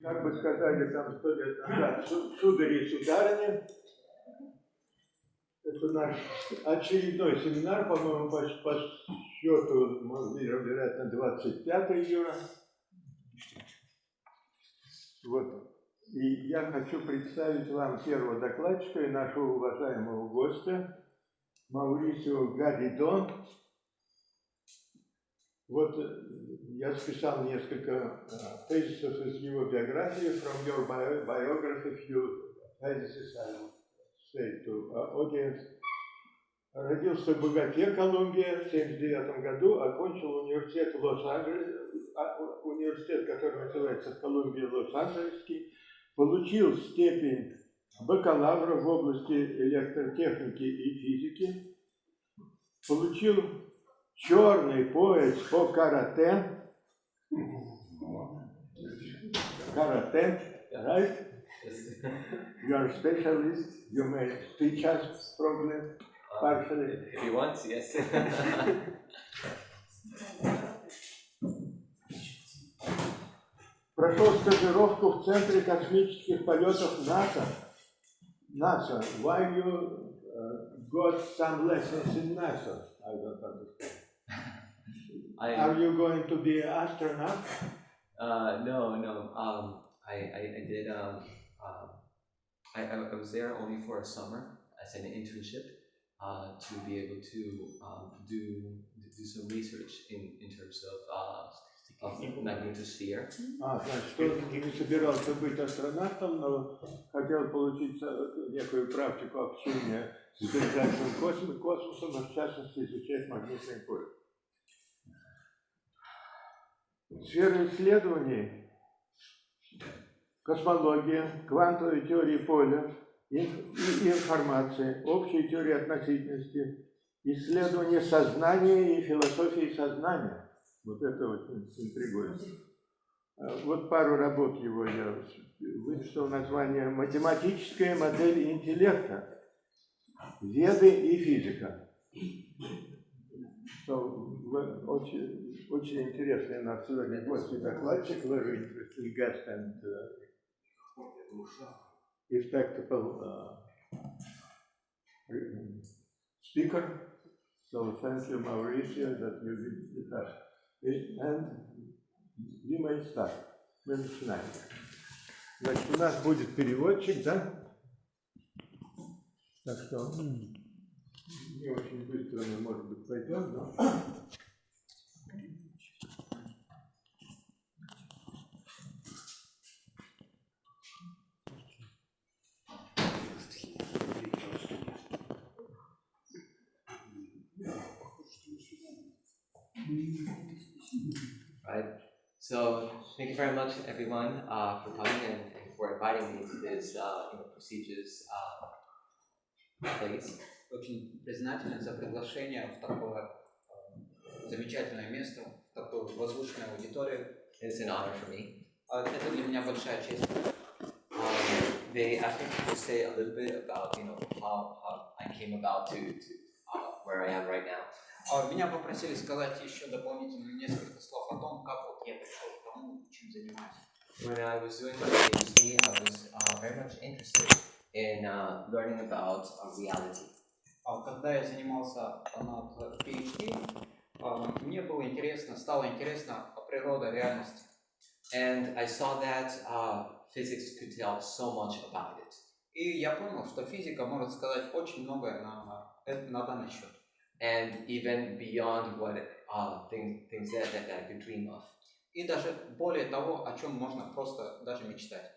Как бы сказали там 100 лет назад, судари и сударыни, это наш очередной семинар, по-моему, по счету, вероятно, 25 июня. Вот. И я хочу представить вам первого докладчика и нашего уважаемого гостя, Маурисио Гадидо. Вот я списал несколько тезисов из его биографии. From your biography, few theses I will say to audience. Родился в Богате, Колумбия, в 1979 году, окончил университет в Лос-Анджелесе, университет, который называется Колумбия Лос-Анджелесский, получил степень бакалавра в области электротехники и физики, получил черный пояс по карате, right? You are a specialist, you may teach us probably. If you want, yes. Прошел стажировку в Центре космических полетов NASA. Why you got some lessons in NASA? I don't understand. Are you going to be an astronaut? No. I did. I was there only for a summer as an internship. To be able to do some research in terms of magnetosphere. Значит, он не собирался быть астронавтом, но хотел получить некую практику общения с ближайшим космосом, а в частности изучать магнитное поле. Сфера исследований: космология, квантовая теория поля и информации, общая теория относительности, исследование сознания и философии сознания. Вот это очень интригует. Вот пару работ его я выписал, название «Математическая модель интеллекта. Веды и физика». Очень интересный наш сегодня гость и докладчик, very interesting guest and respectable speaker. So thank you, Mauricio, that you did with us. And we may start. Мы начинаем. Значит, у нас будет переводчик, да? Так что не очень быстро мы, может быть, пойдем, но... Right. So thank you very much, everyone, for coming and for inviting me to this, prestigious place. Очень признателен за приглашение в такое замечательное место, в такую возвышенную аудиторию. It's an honor for me. Это для меня большая честь. They asked me to say a little bit about, how I came about to where I am right now. Меня попросили сказать еще дополнительно несколько слов о том, как вот я пришел к тому, чем занимаюсь. When I was doing my PhD, I was very much interested in learning about reality. Когда я занимался над PhD, мне стало интересно природа реальности. And I saw that physics could tell so much about it. И я понял, что физика может сказать очень многое на данный счет. And even beyond what things that I could dream of. И даже более того, о чем можно просто даже мечтать.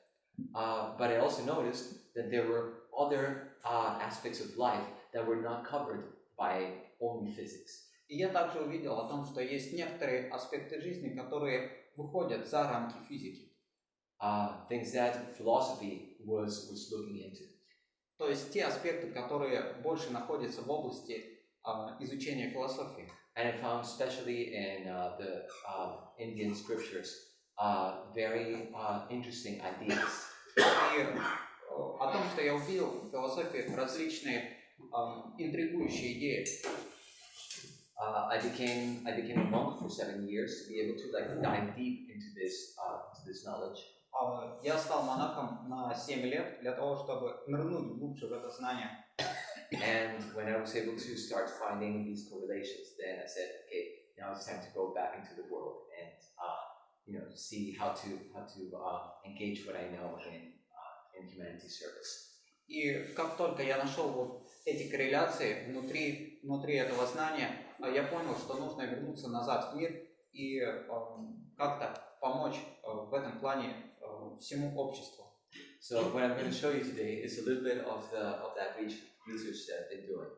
But I also noticed that there were other aspects of life that were not covered by only physics. И я также увидел о том, что есть некоторые аспекты жизни, которые выходят за рамки физики. Things that philosophy was looking into. То есть те аспекты, которые больше находятся в области изучения философии. And I found, especially in the Indian scriptures, very interesting ideas. И о том, что я увидел в философии различные интригующие идеи. I became a monk for 7 years to be able to dive deep into this knowledge. я стал монахом на 7 лет для того, чтобы нырнуть глубже в это знание. And when I was able to start finding these correlations, then I said, okay, now it's time to go back into the world and see how to engage what I know in humanity service. И как только я нашел вот эти корреляции внутри этого знания, я понял, что нужно вернуться назад в мир и как-то помочь в этом плане всему обществу. So what I'm going to show you today is a little bit of that research that I've been doing.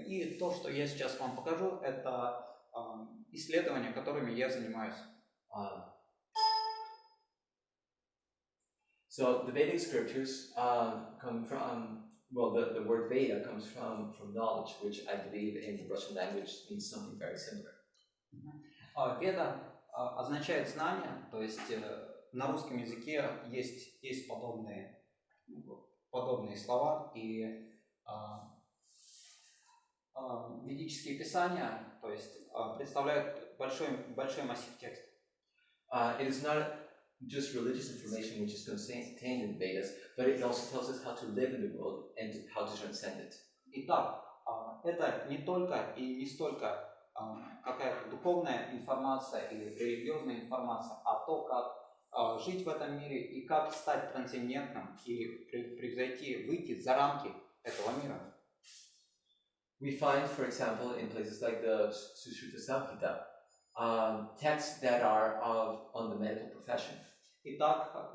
И то, что я сейчас вам покажу, это исследования, которыми я занимаюсь. So the Vedic scriptures come from, well, the word Veda comes from knowledge, which I believe in the Russian language means something very similar. Веда означает знание, то есть на русском языке есть подобные слова, и ведические писания, то есть представляют большой массив текста. It is not just religious information which is contained in Vedas, but it also tells us how to live in the world and how to transcend it. Итак, это не только и не столько какая-то духовная информация или религиозная информация, а то, как жить в этом мире и как стать трансцендентным и превзойти, выйти за рамки этого мира. We find, for example, in places like the Sushruta Samhita, texts that are on the medical profession. Итак,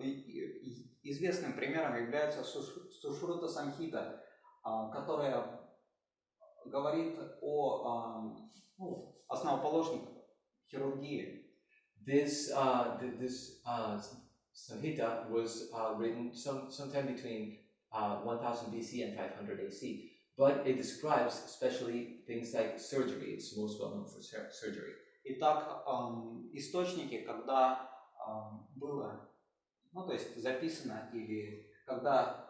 известным примером является Сушрута Самхита, которая говорит о основоположниках хирургии. This Samhita was written sometime between 1000 BC and 500 AC, but it describes especially things like surgery. It's most well known for surgery. Итак, источники, когда было, то есть записано или когда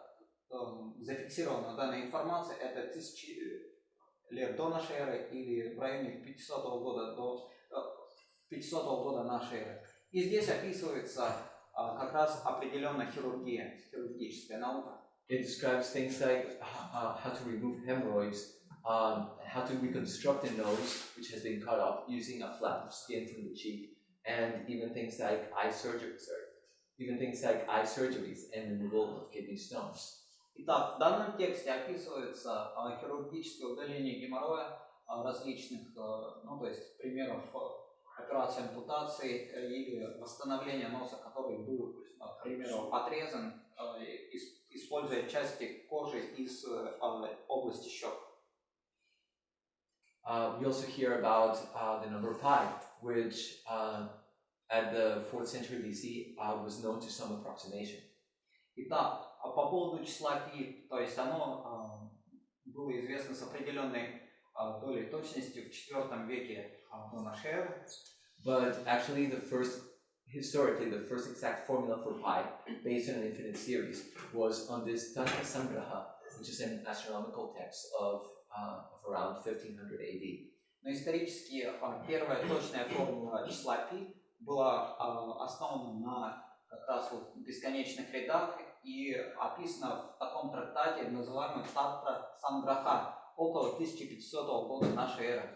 зафиксирована данная информация, это 1000 лет до нашей эры или в районе 500 года нашей эры. И здесь описывается как раз определенная хирургическая наука. It describes things like how to remove hemorrhoids, how to reconstruct a nose which has been cut off using a flap of skin from the cheek, and even things like eye surgeries and removal of kidney stones. Итак, в данном тексте описывается хирургическое удаление геморроя различных, то есть примеров операции ампутации или восстановления носа, который был, к примеру, отрезан, используя части кожи из области щек. We also hear about the number pi, which at the 4th century BC was known to some approximation. Итак, по поводу числа π, то есть оно было известно с определенной долей точности в IV веке до нашей эры. But actually, historically, the first exact formula for pi, based on an infinite series, was on this Tantra Sangraha, which is an astronomical text of around 1500 AD. Но исторически первая точная формула числа π была основана на как раз бесконечных рядах и описана в таком трактате, называемом Тантра Санграха, около 1500 года нашей эры.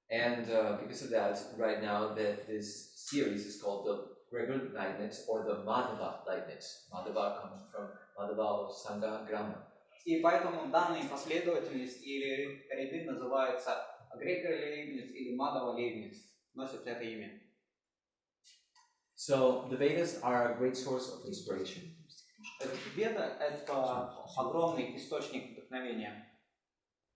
And because of that, right now, this series is called the regular Leibniz or the Madhava Leibniz. Madhava coming from Madhava of Sangha Grammar. И поэтому данные последовательности или ряды называются Грегор-Лейбниц или Мадава-Лейбниц, носят это имя. So the Vedas are a great source of inspiration. Веда – это огромный источник вдохновения.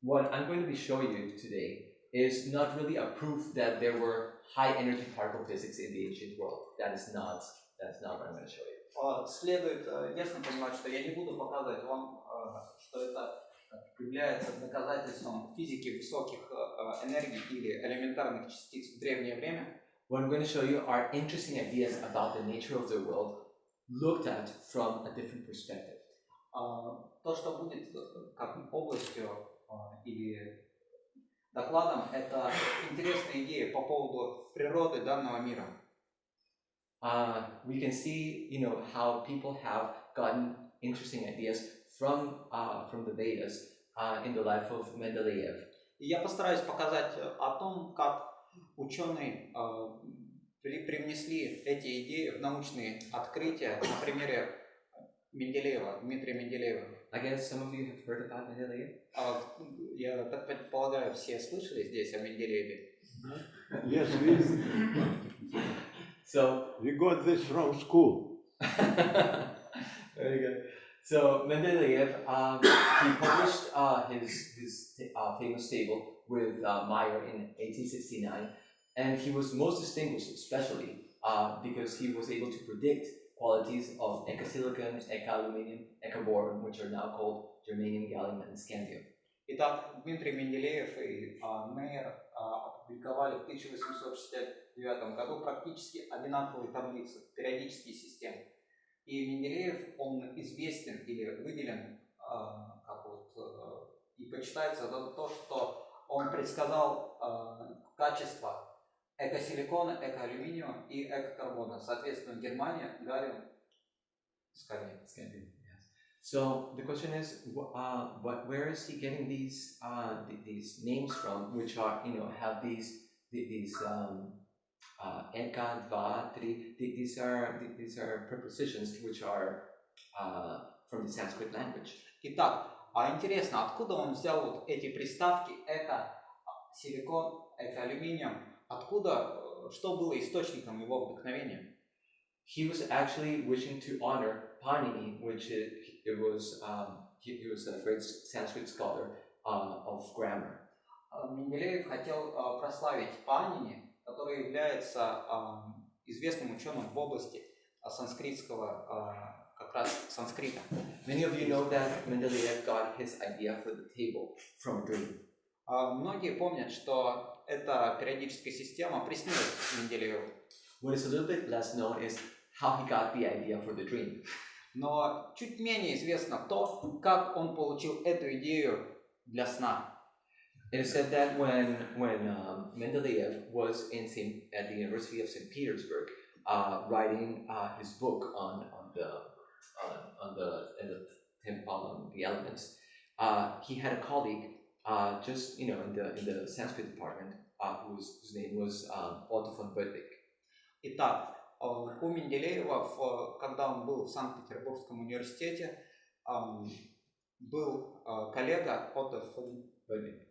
What I'm going to be showing you today is not really a proof that there were high energy particle physics in the ancient world. That's not what I'm going to show you. Следует ясно понимать, что я не буду показывать вам, что это является доказательством физики высоких энергий или элементарных частиц в древнее время. What I'm going to show you are interesting ideas about the nature of the world looked at from a different perspective. То, что будет как областью или докладом, это интересные идеи по поводу природы данного мира. we can see, how people have gotten interesting ideas from the Vedas in the life of Mendeleev. И я постараюсь показать о том, как ученые привнесли эти идеи в научные открытия на примере Менделеева, Дмитрия Менделеева. I guess some of you have heard about Mendeleev. Я так предполагаю, все слышали здесь о Менделееве. Yes, So we got this from school. very good. So Mendeleev, he published his famous table with Meyer in 1869, and he was most distinguished, especially because he was able to predict qualities of ecosilicon, eka-aluminium, eka-boron, which are now called germanium, gallium, and scandium. Итак, Дмитрий Менделеев и Мейер опубликовали в 1869 году практически одинаковые таблицы, периодические системы. И Менделеев, он известен или выделен и почитается за то, что он предсказал качество экосиликона, экоалюминиума и экокарбона. Соответственно, Германия, галлиум, скандиум. Yes. So the question is, where is he getting these names from, which are, have these eka, dva, tri. These are prepositions which are from the Sanskrit language. Итак, интересно, откуда он взял вот эти приставки эко, силикон, экоалюминиум? Откуда, что было источником его вдохновения? He was actually wishing to honor Panini, which he was a great Sanskrit scholar of grammar. Менделеев хотел прославить Панини, который является известным ученым в области санскритского, как раз санскрита. Many of you know that Mendeleev got his idea for the table from a dream. Многие помнят, что эта периодическая система приснилась Менделееву. What is a little bit less known is how he got the idea for the dream. Но чуть менее известно то, как он получил эту идею для сна. It is said that when Mendeleev was at the University of St. Petersburg, writing his book on the elements, he had a colleague just in the Sanskrit department whose name was Otto von Bödlich. Итак, у Менделеева, когда он был в Санкт-Петербургском университете, был коллега Отто фон Бödlich,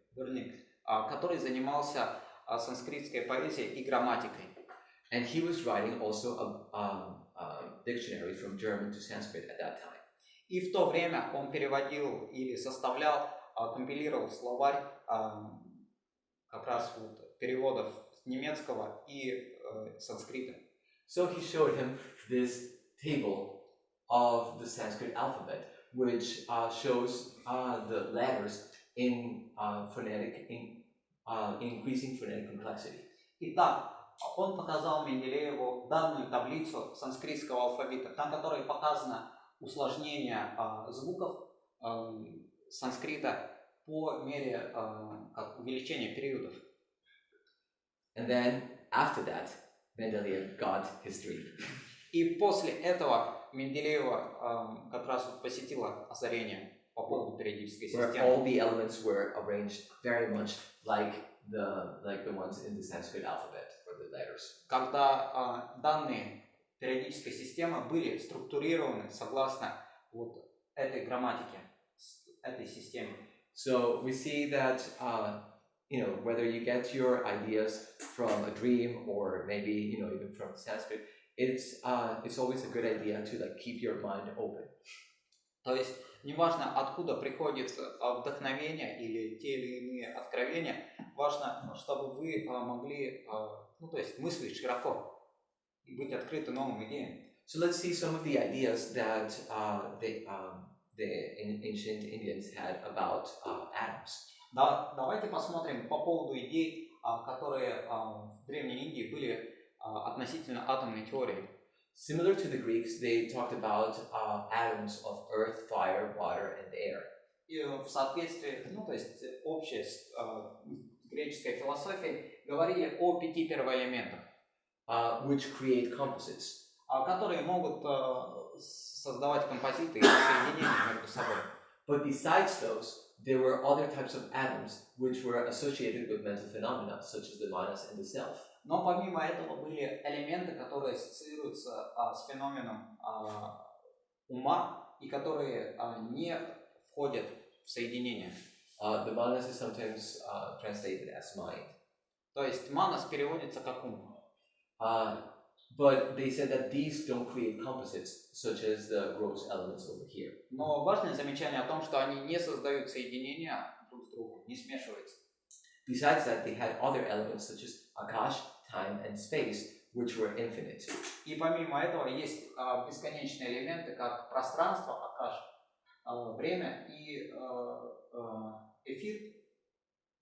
который занимался санскритской поэзией и грамматикой. And he was writing also a dictionary from German to Sanskrit at that time. И в то время он переводил или составлял, компилировал словарь как раз вот переводов с немецкого и санскрита. So he showed him this table of the Sanskrit alphabet, which shows the letters in increasing phonetic complexity. Итак, он показал Менделееву данную таблицу санскритского алфавита, на которой показано усложнение звуков санскрита по мере увеличения периодов. And then after that, Mendeleev got his dream. И после этого Менделеева как раз вот посетило озарение по поводу периодической Where системы. all the elements were arranged very much like the ones in the Sanskrit alphabet for the letters. Когда данные периодической системы были структурированы согласно вот этой грамматике, этой системе. So we see that whether you get your ideas from a dream or maybe even from Sanskrit, it's always a good idea to keep your mind open. То есть неважно, откуда приходит вдохновение или те или иные откровения, важно, чтобы вы могли, мыслить широко и быть открыты новым идеям. So let's see some of the ideas that the ancient Indians had about atoms. Да, давайте посмотрим по поводу идей, которые в Древней Индии были относительно атомной теории. Similar to the Greeks, they talked about atoms of earth, fire, water, and air. И в соответствии, общей с греческой философией, говорили о 5 первоэлементах. which create composites. Которые могут создавать композиты и соединения между собой. But besides those, there were other types of atoms which were associated with mental phenomena, such as the manas and the self. Но помимо этого были элементы, которые ассоциируются с феноменом ума и которые не входят в соединение. The manas is sometimes translated as mind. То есть манас переводится как ум. But they said that these don't create composites, such as the gross elements over here. Но важное замечание о том, что они не создают соединения друг с другом, не смешиваются. Besides that, they had other elements such as akash, time, and space, which were infinite. И помимо этого есть бесконечные элементы, как пространство, акаш, время и эфир,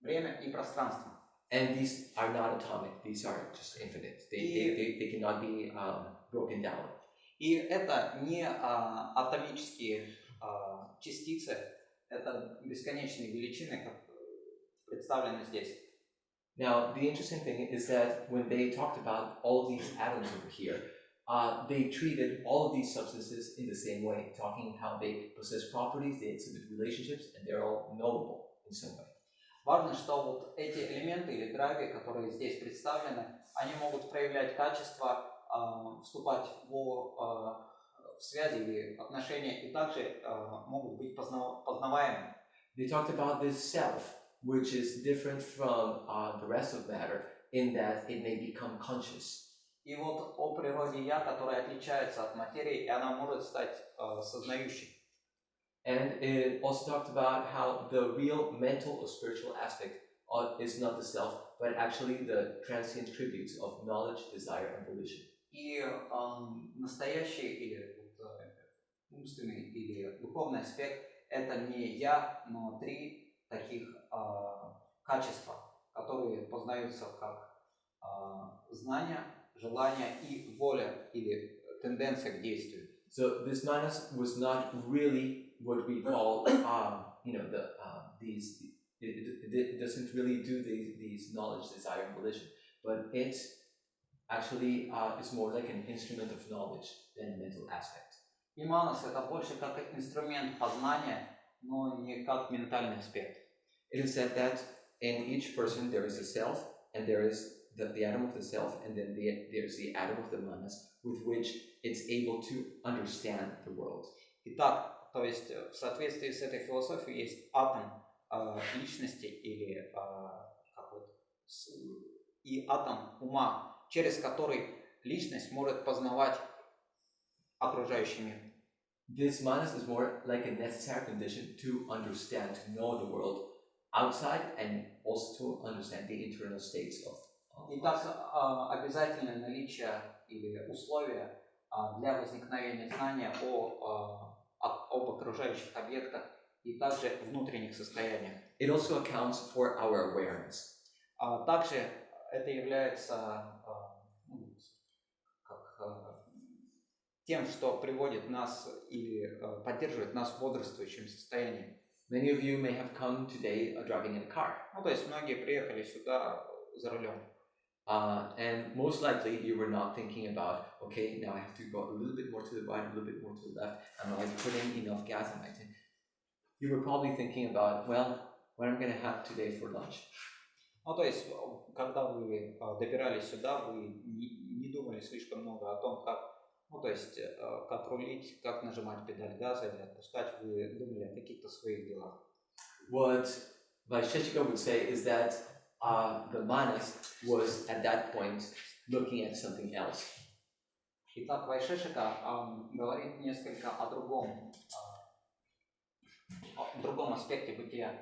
время и пространство. And these are not atomic, these are just infinite. They cannot be broken down. И это не атомические частицы, это бесконечные величины, как представлены здесь. Now, the interesting thing is that when they talked about all of these atoms over here, they treated all of these substances in the same way, talking how they possess properties, they exhibit relationships, and they're all knowable in some way. Важно, что вот эти элементы или драйвы, которые здесь представлены, они могут проявлять качества, вступать в связи или отношения, и также могут быть познаваемы. They talked about this self, which is different from the rest of matter in that it may become conscious. И вот о природе я, которая отличается от материи, и она может стать сознающей. And it also talked about how the real mental or spiritual aspect is not the self, but actually the transient tributes of knowledge, desire, and volition. И настоящий или умственный или духовный аспект – это не я, но три таких качества, которые познаются как знание, желание и воля или тенденция к действию. So this manas was not really what we call, it doesn't really do these knowledge, desire, and volition, but it actually is more like an instrument of knowledge than a mental aspect. И манас – это больше как инструмент познания, но не как ментальный аспект. It is said that in each person there is a self, and there is the atom of the self, and then there's the atom of the manas, with which it's able to understand the world. Итак, то есть в соответствии с этой философией есть атом личности или и атом ума, через который личность может познавать окружающий мир. This manas is more like a necessary condition to understand, to know the world outside, and also to understand the internal states of Итак, обязательное наличие или условия для возникновения знания об окружающих объектах и также внутренних состояниях. It also accounts for our awareness. Также это является тем, что приводит нас или поддерживает нас в бодрствующем состоянии. Many of you may have come today driving in a car. То есть многие приехали сюда за рулем. And most likely you were not thinking about, okay, now I have to go a little bit more to the right, a little bit more to the left, and I put in enough gas in my tank. You were probably thinking about, well, what I'm going to have today for lunch. То есть, когда вы добирались сюда, вы не думали слишком много о том, как рулить, как нажимать педаль газа или отпускать, вы думали о каких-то своих делах. What Vaisheshika would say is that the manas was at that point looking at something else. Итак, Вайшешика говорит несколько о другом аспекте бытия.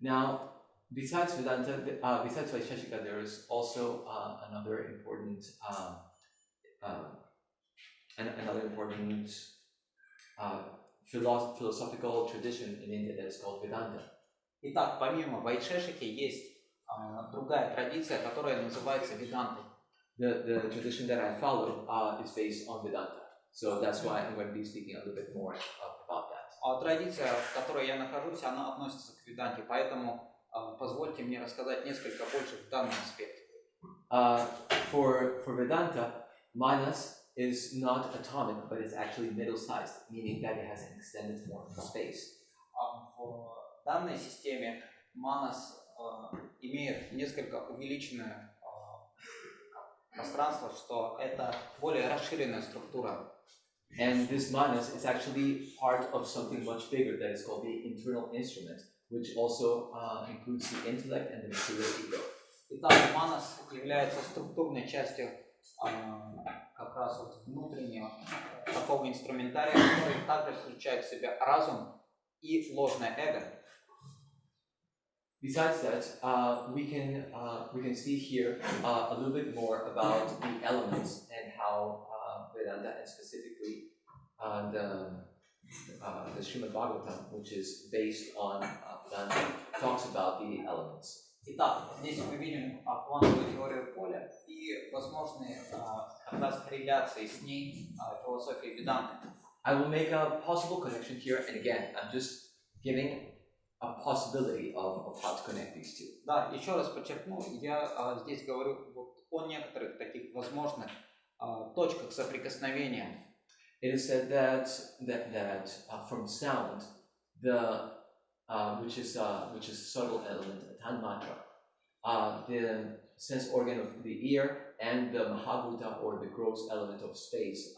Now, besides Vedanta, besides Vaisheshika, there is also another important philosophical tradition in India that is called Vedanta. Итак, помимо Вайшешики есть другая традиция, которая называется Ведантой. The tradition that I follow is based on Vedanta, so that's why I'm going to be speaking a little bit more about that. Традиция, в которой я нахожусь, она относится к Веданте, поэтому позвольте мне рассказать несколько больше в данном аспекте. For Vedanta, manas is not atomic, but it's actually middle-sized, meaning that it has an extended form in space. В данной системе манас имеет несколько увеличенное пространство, что это более расширенная структура. And this manas is actually part of something much bigger that is called the internal instrument, which also includes the intellect and the material ego. Итак, манас является структурной частью как раз вот внутреннего такого инструментария, который также включает в себя разум и ложное эго. Besides that, we can see here a little bit more about the elements and how Vedanta, and specifically the Srimad Bhagavatam, which is based on Vedanta, talks about the elements. Итак, здесь мы видим квантовую теорию поля и возможные как раз корреляции с ней философии Веданты. I will make a possible connection here, and again, I'm just giving a possibility of how to connect these two. Да, еще раз подчеркну, я здесь говорю вот о некоторых таких возможных точках соприкосновения. It is said that from sound, which is a subtle element, tanmatra, the sense organ of the ear and the mahabhuta, or the gross element of space,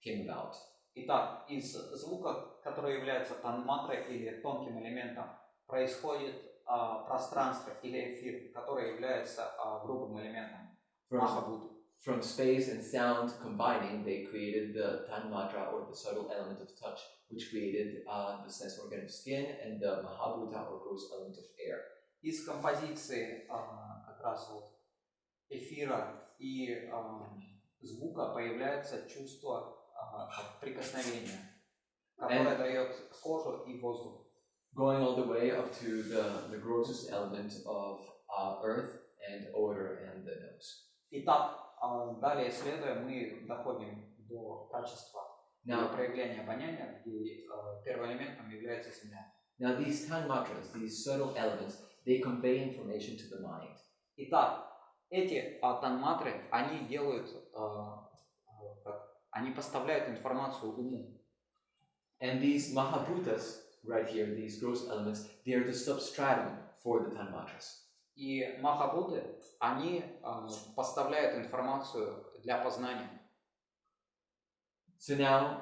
came about. Итак, из звука, который является танматрой или тонким элементом, происходит пространство или эфир, который является грубым элементом махабхуты. From space and sound combining, they created the tanmatra, or the subtle element of touch, which created the sense organ of skin and the mahabhuta, or gross element of air. Из композиции как раз вот эфира и звука появляется чувство прикосновения, которое дает кожу и воздух. Going all the way up to the grossest element of earth and odor and the nose. Итак, далее следуя, мы доходим до качества проявления обоняния, где первым элементом является земля. Now these tanmatras, these subtle elements, they convey information to the mind. Итак, эти танматры, они делают, они поставляют информацию уму. And these mahabhutas, right here, these gross elements, they are the substratum for the tanmatras. И махабhuты, они поставляют информацию для познания. So now,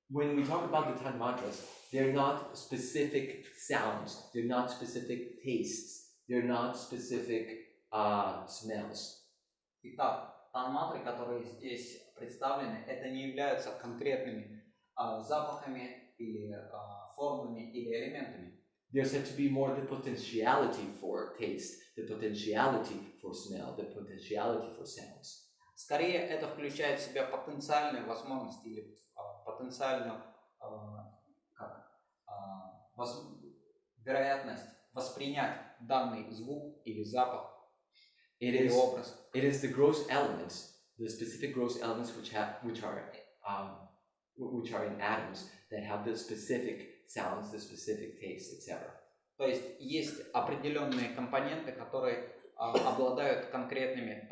when we talk about the tanmatras, they're not specific sounds, they're not specific tastes, they're not specific smells. Итак, танматры, которые здесь представлены, это не являются конкретными запахами или формами или элементами. There's said to be more the potentiality for taste, the potentiality for smell, the potentiality for sounds. Скорее, это включает в себя потенциальную возможность или потенциальную вероятность воспринять данный звук или запах или образ. It is the gross elements, the specific gross elements which are in atoms that have the specific sounds, the specific taste, etc. То есть определенные компоненты, которые обладают конкретными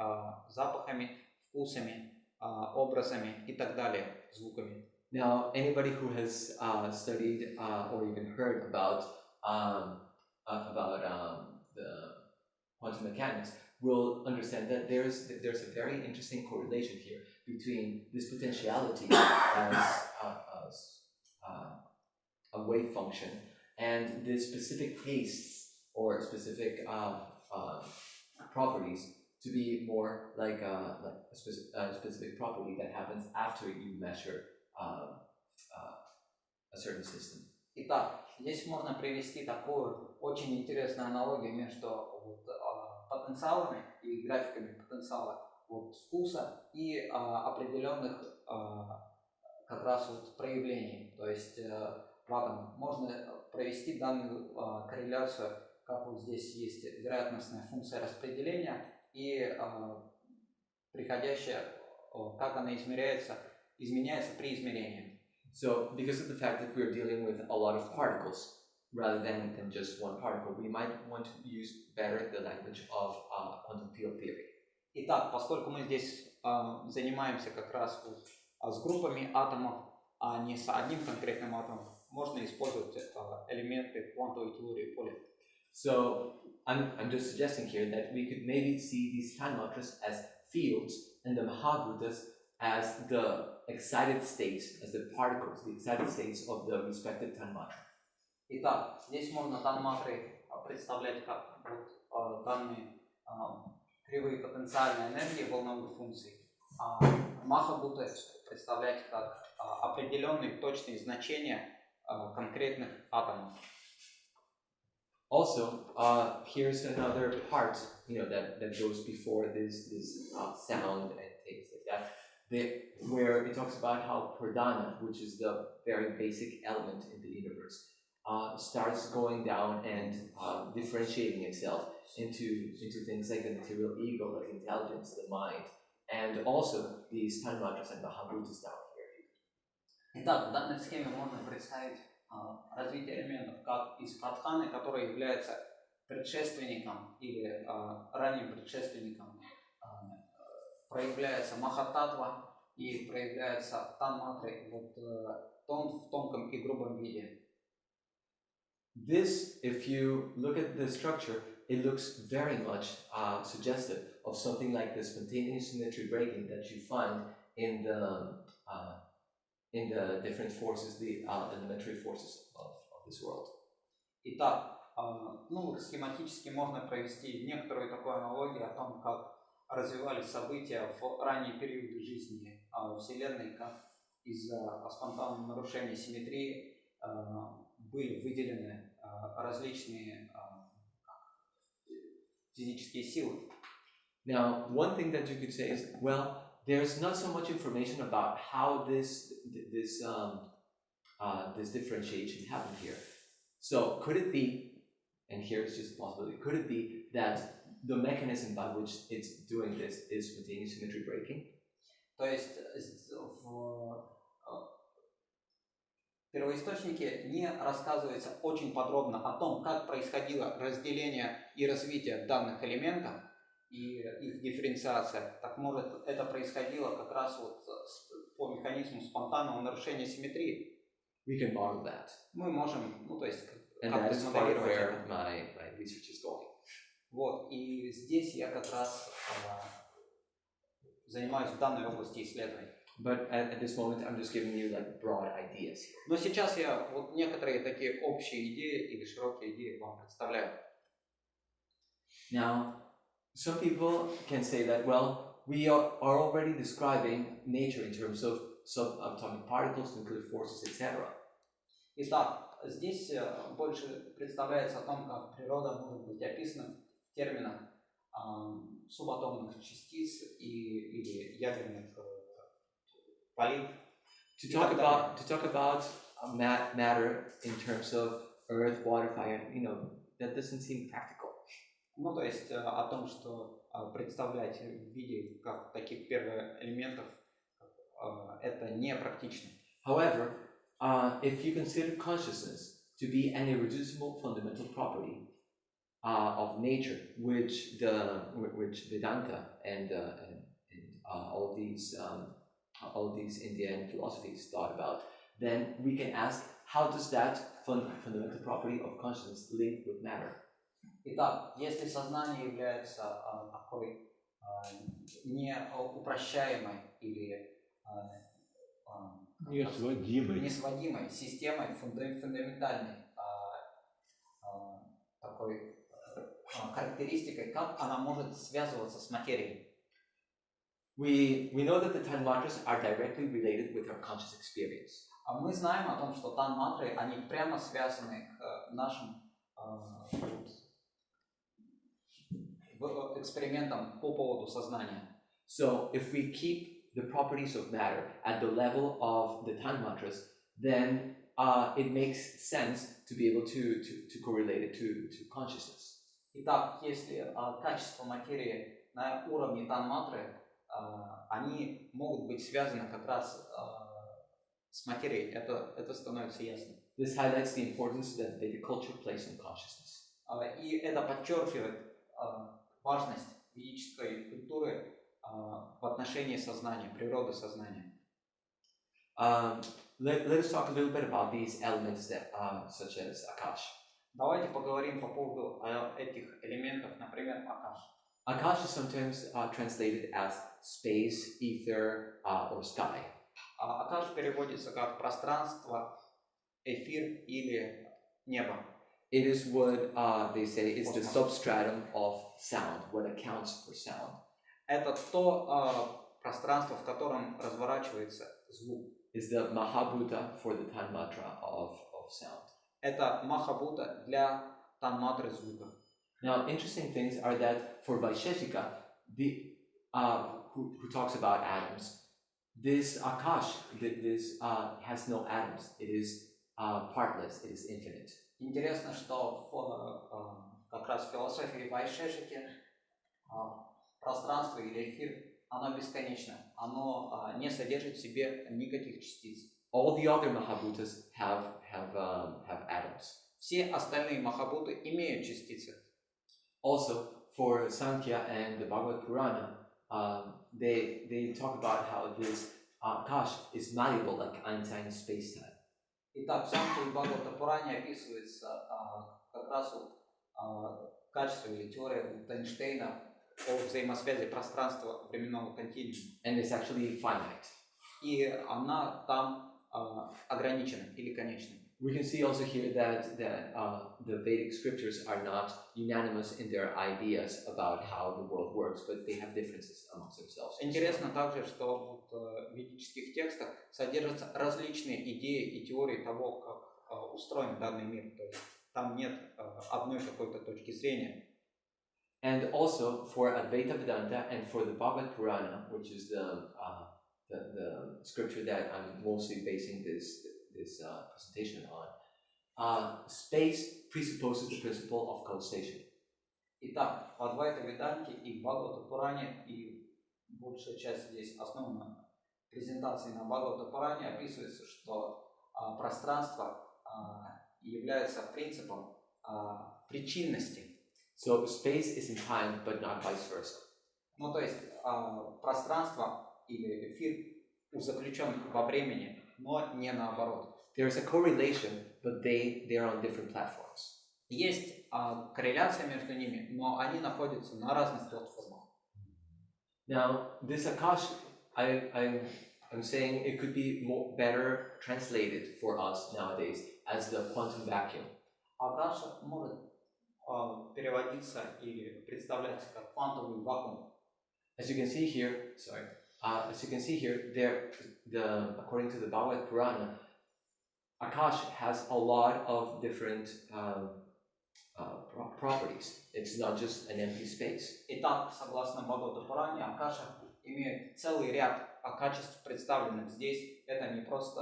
запахами, вкусами, образами и так далее, звуками. Now, anybody who has studied or even heard about the quantum mechanics will understand that there's a very interesting correlation here between this potentiality as a wave function and the specific tastes or specific properties to be more like a specific property that happens after you measure a certain system. Итак, здесь можно привести такую очень интересную аналогию между потенциалами и графиками потенциала вкуса и определенных как раз проявлений. То есть в атомах можно провести данную корреляцию, как вот здесь есть вероятностная функция распределения и приходящая, как она изменяется при измерении. So, because of the fact that we're dealing with a lot of particles, rather than just one particle. We might want to use better the language of quantum field theory. Итак, поскольку мы здесь занимаемся как раз вот, с группами атомов, а не с одним конкретным атомом, можно использовать элементы квантовой теории поля. So I'm just suggesting here that we could maybe see these tanmatras as fields and the mahabhutas as the excited states, as the particles, the excited states of the respective tanmatra. Итак, здесь можно танматры представлять как вот, данные кривые потенциальной энергии волновых функций, а махабуты представлять как определенные точные значения конкретных атомов. Also, here's another part, that goes before this sound and things like that, where it talks about how pradhana, which is the very basic element in the universe, starts going down and differentiating itself into things like the material ego, like intelligence, the mind, and also these tanmatras and mahabhutas down here. Итак, в данной схеме можно представить развитие элементов как из прадханы, который является предшественником или ранним предшественником, проявляется махататва и проявляется танматры в тонком и грубом виде. This, if you look at the structure, it looks very much suggestive of something like the spontaneous symmetry breaking that you find in the different forces, the elementary forces of this world. Итак, схематически можно провести некоторую такую аналогию о том, как развивались события в ранние периоды жизни Вселенной, как из-за спонтанного нарушения симметрии были выделены различные физические силы. Now, one thing that you could say is, well, there's not so much information about how this differentiation happened here. So could it be, and here's just a possibility, could it be that the mechanism by which it's doing this is spontaneous symmetry breaking? То есть в первоисточнике не рассказывается очень подробно о том, как происходило разделение и развитие данных элементов и их дифференциация. Так может, это происходило как раз вот по механизму спонтанного нарушения симметрии. We can model that. Мы можем, And that is part of where my research is going. Вот, и здесь я как раз занимаюсь в данной области исследований. But at this moment, I'm just giving you like broad ideas here. Но сейчас я вот некоторые такие общие идеи или широкие идеи вам представляю. Now, some people can say that, well, we are already describing nature in terms of subatomic particles, nuclear forces, etc. Итак, здесь больше представляется о том, как природа может быть описана в терминах субатомных частиц или ядерных полей. To talk about matter in terms of earth, water, fire, that doesn't seem practical. То есть о том, что представлять в виде как таких первоэлементов, это не практично. However, if you consider consciousness to be an irreducible fundamental property of nature, which Vedanta and all these Indian philosophies thought about, then we can ask, how does that fundamental property of consciousness link with matter? Итак, если сознание является такой неупрощаемой или несводимой системой, фундаментальной такой характеристикой, как она может связываться с материей? We know that the tanmatras are directly related with our conscious experience. Мы знаем о том, что танматры, они прямо связаны к нашим экспериментам по поводу сознания. So if we keep the properties of matter at the level of the tanmatras, then it makes sense to be able to correlate it to consciousness. Итак, если качество материи на уровне танматры, они могут быть связаны как раз с материей, это становится ясно. This highlights the importance that Vedic culture places in consciousness. И это подчеркивает важность ведической культуры в отношении сознания, природы сознания. Let us talk a little bit about these elements that, such as Akash. Давайте поговорим по поводу этих элементов, например, Акаш. Akash is sometimes translated as space, ether, or sky. Акаш переводится как пространство, эфир или небо. It is what they say is the substratum of sound, what accounts for sound. Это то пространство, в котором разворачивается звук. Is the Mahabhuta for the Tanmatra of sound. Это Махабута для танматры звука. Now, interesting things are that for Vaisheshika, who talks about atoms, this Akash, this has no atoms. It is partless. It is infinite. Интересно, что как раз в философии Вайшешики пространство или эфир, оно бесконечно. Оно не содержит в себе никаких частиц. All the other Mahabhutas have atoms. Все остальные Махабуты имеют частицы. Also, for Sankhya and the Bhagavad Purana, they talk about how this Akash is malleable like Einstein's space-time. Итак, в Санхе и Бхагавата Пуране описывается как раз качество или теория Эйнштейна о взаимосвязи пространства временного континуума. And it's actually finite. И она там ограничена или конечна. We can see also here that the Vedic scriptures are not unanimous in their ideas about how the world works, but they have differences amongst themselves. Интересно также, что в ведических текстах содержатся различные идеи и теории того, как устроен данный мир. То есть там нет одной какой-то точки зрения. And also for Advaita Vedanta and for the Bhagavad Purana, which is the scripture that I'm mostly basing this presentation on, space presupposes the principle of causation. Итак, в Адвайта Веданте и в Бхагавата Пуране, и большая часть здесь основана презентацией на Бхагавата Пуране, описывается, что пространство является принципом причинности. So space is in time, but not vice versa. Ну, то есть пространство или эфир заключен во времени, но не наоборот. There's a correlation, but they are on different platforms. Есть корреляция между ними, но они находятся на разных платформах. Now, this Akash, I'm saying it could be better translated for us nowadays as the quantum vacuum. Акаша может переводиться или представляться как квантовый вакуум. As you can see here, according to the Bhagavad Purana, Akash has a lot of different properties. It's not just an empty space. Итак, согласно Бхагавата Пуране, Акаша имеет целый ряд качеств, представленных здесь. Это не просто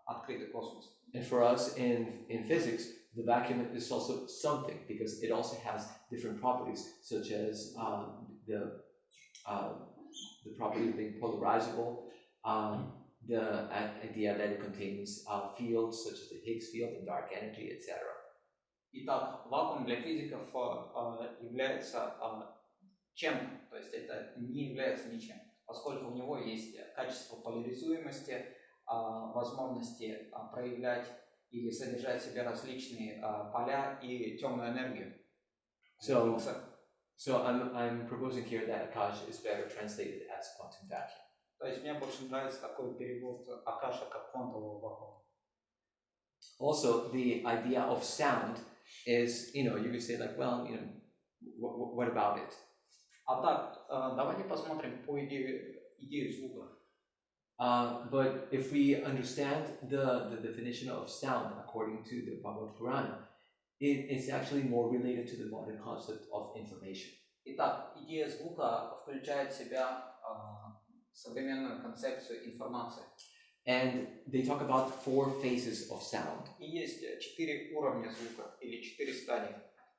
открытый космос. And for us in physics, the vacuum is also something because it also has different properties, such as the property of being polarizable, the idea that it contains fields such as the Higgs field and dark energy, etc. Итак, вакуум для физиков является чем-то, то есть это не является ничем, поскольку у него есть качество поляризуемости, возможности проявлять или содержать в себе различные поля и темную энергию. So I'm proposing here that Akash is better translated as quantum vacuum. То есть мне больше нравится такой перевод Акаша как квантового вакуума. Also, the idea of sound is, you could say like, well, what about it? А так, давайте посмотрим по идею звука. But if we understand the definition of sound according to the Bhagavad Purana, it's actually more related to the modern concept of information. Итак, идея звука включает в себя современную концепцию информации. And they talk about 4 phases of sound. И есть 4 уровня звука или 4 стадии.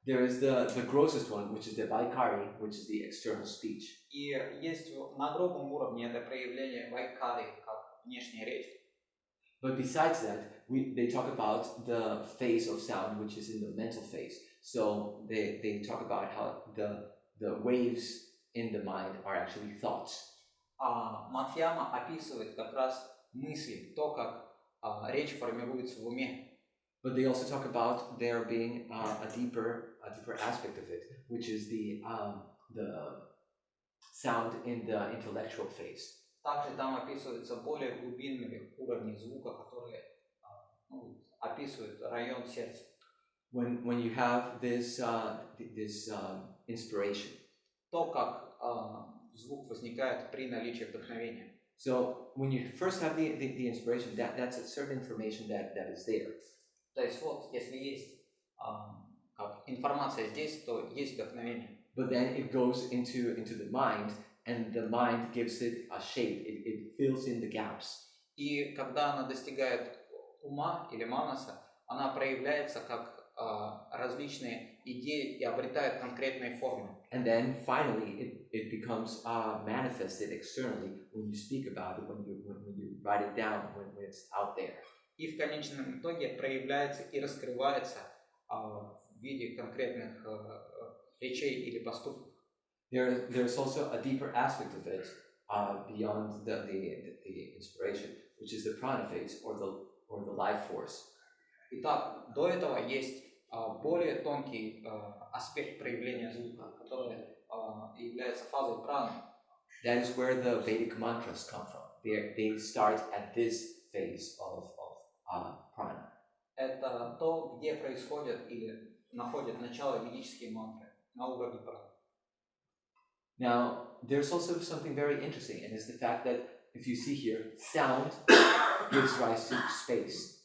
There is the grossest one, which is the Vaikari, which is the external speech. И есть на грубом уровне это проявление вайкари, как внешняя речь. But besides that, they talk about the phase of sound, which is in the mental phase. So they talk about how the waves in the mind are actually thoughts. Мадхьяма описывает как раз мысли, то, как речь формируется в уме. But they also talk about there being a deeper aspect of it, which is the sound in the intellectual phase. Также там описываются более глубинные уровни звука, которые описывают район сердца. When you have this inspiration. То, как звук возникает при наличии вдохновения. So when you first have the inspiration, that's a certain information that is there. То есть вот, если есть как информация здесь, то есть вдохновение. But then it goes into the mind, and the mind gives it a shape. It fills in the gaps. И когда она достигает ума или манаса, она проявляется как различные идеи и обретает конкретные формы. And then finally, it becomes manifested externally when you speak about it, when you write it down, when it's out there. И в конечном итоге проявляется и раскрывается в виде конкретных речей или поступков. There's also a deeper aspect of it beyond the inspiration, which is the prana phase or the life force. Итак, до этого есть более тонкий аспект проявления звука, который является фазой праны. That is where the Vedic mantras come from. They start at this phase of prana. Это то, где происходят или находят начало ведические мантры на уровне праны. Now, there's also something very interesting, and it's the fact that if you see here, sound gives rise to space.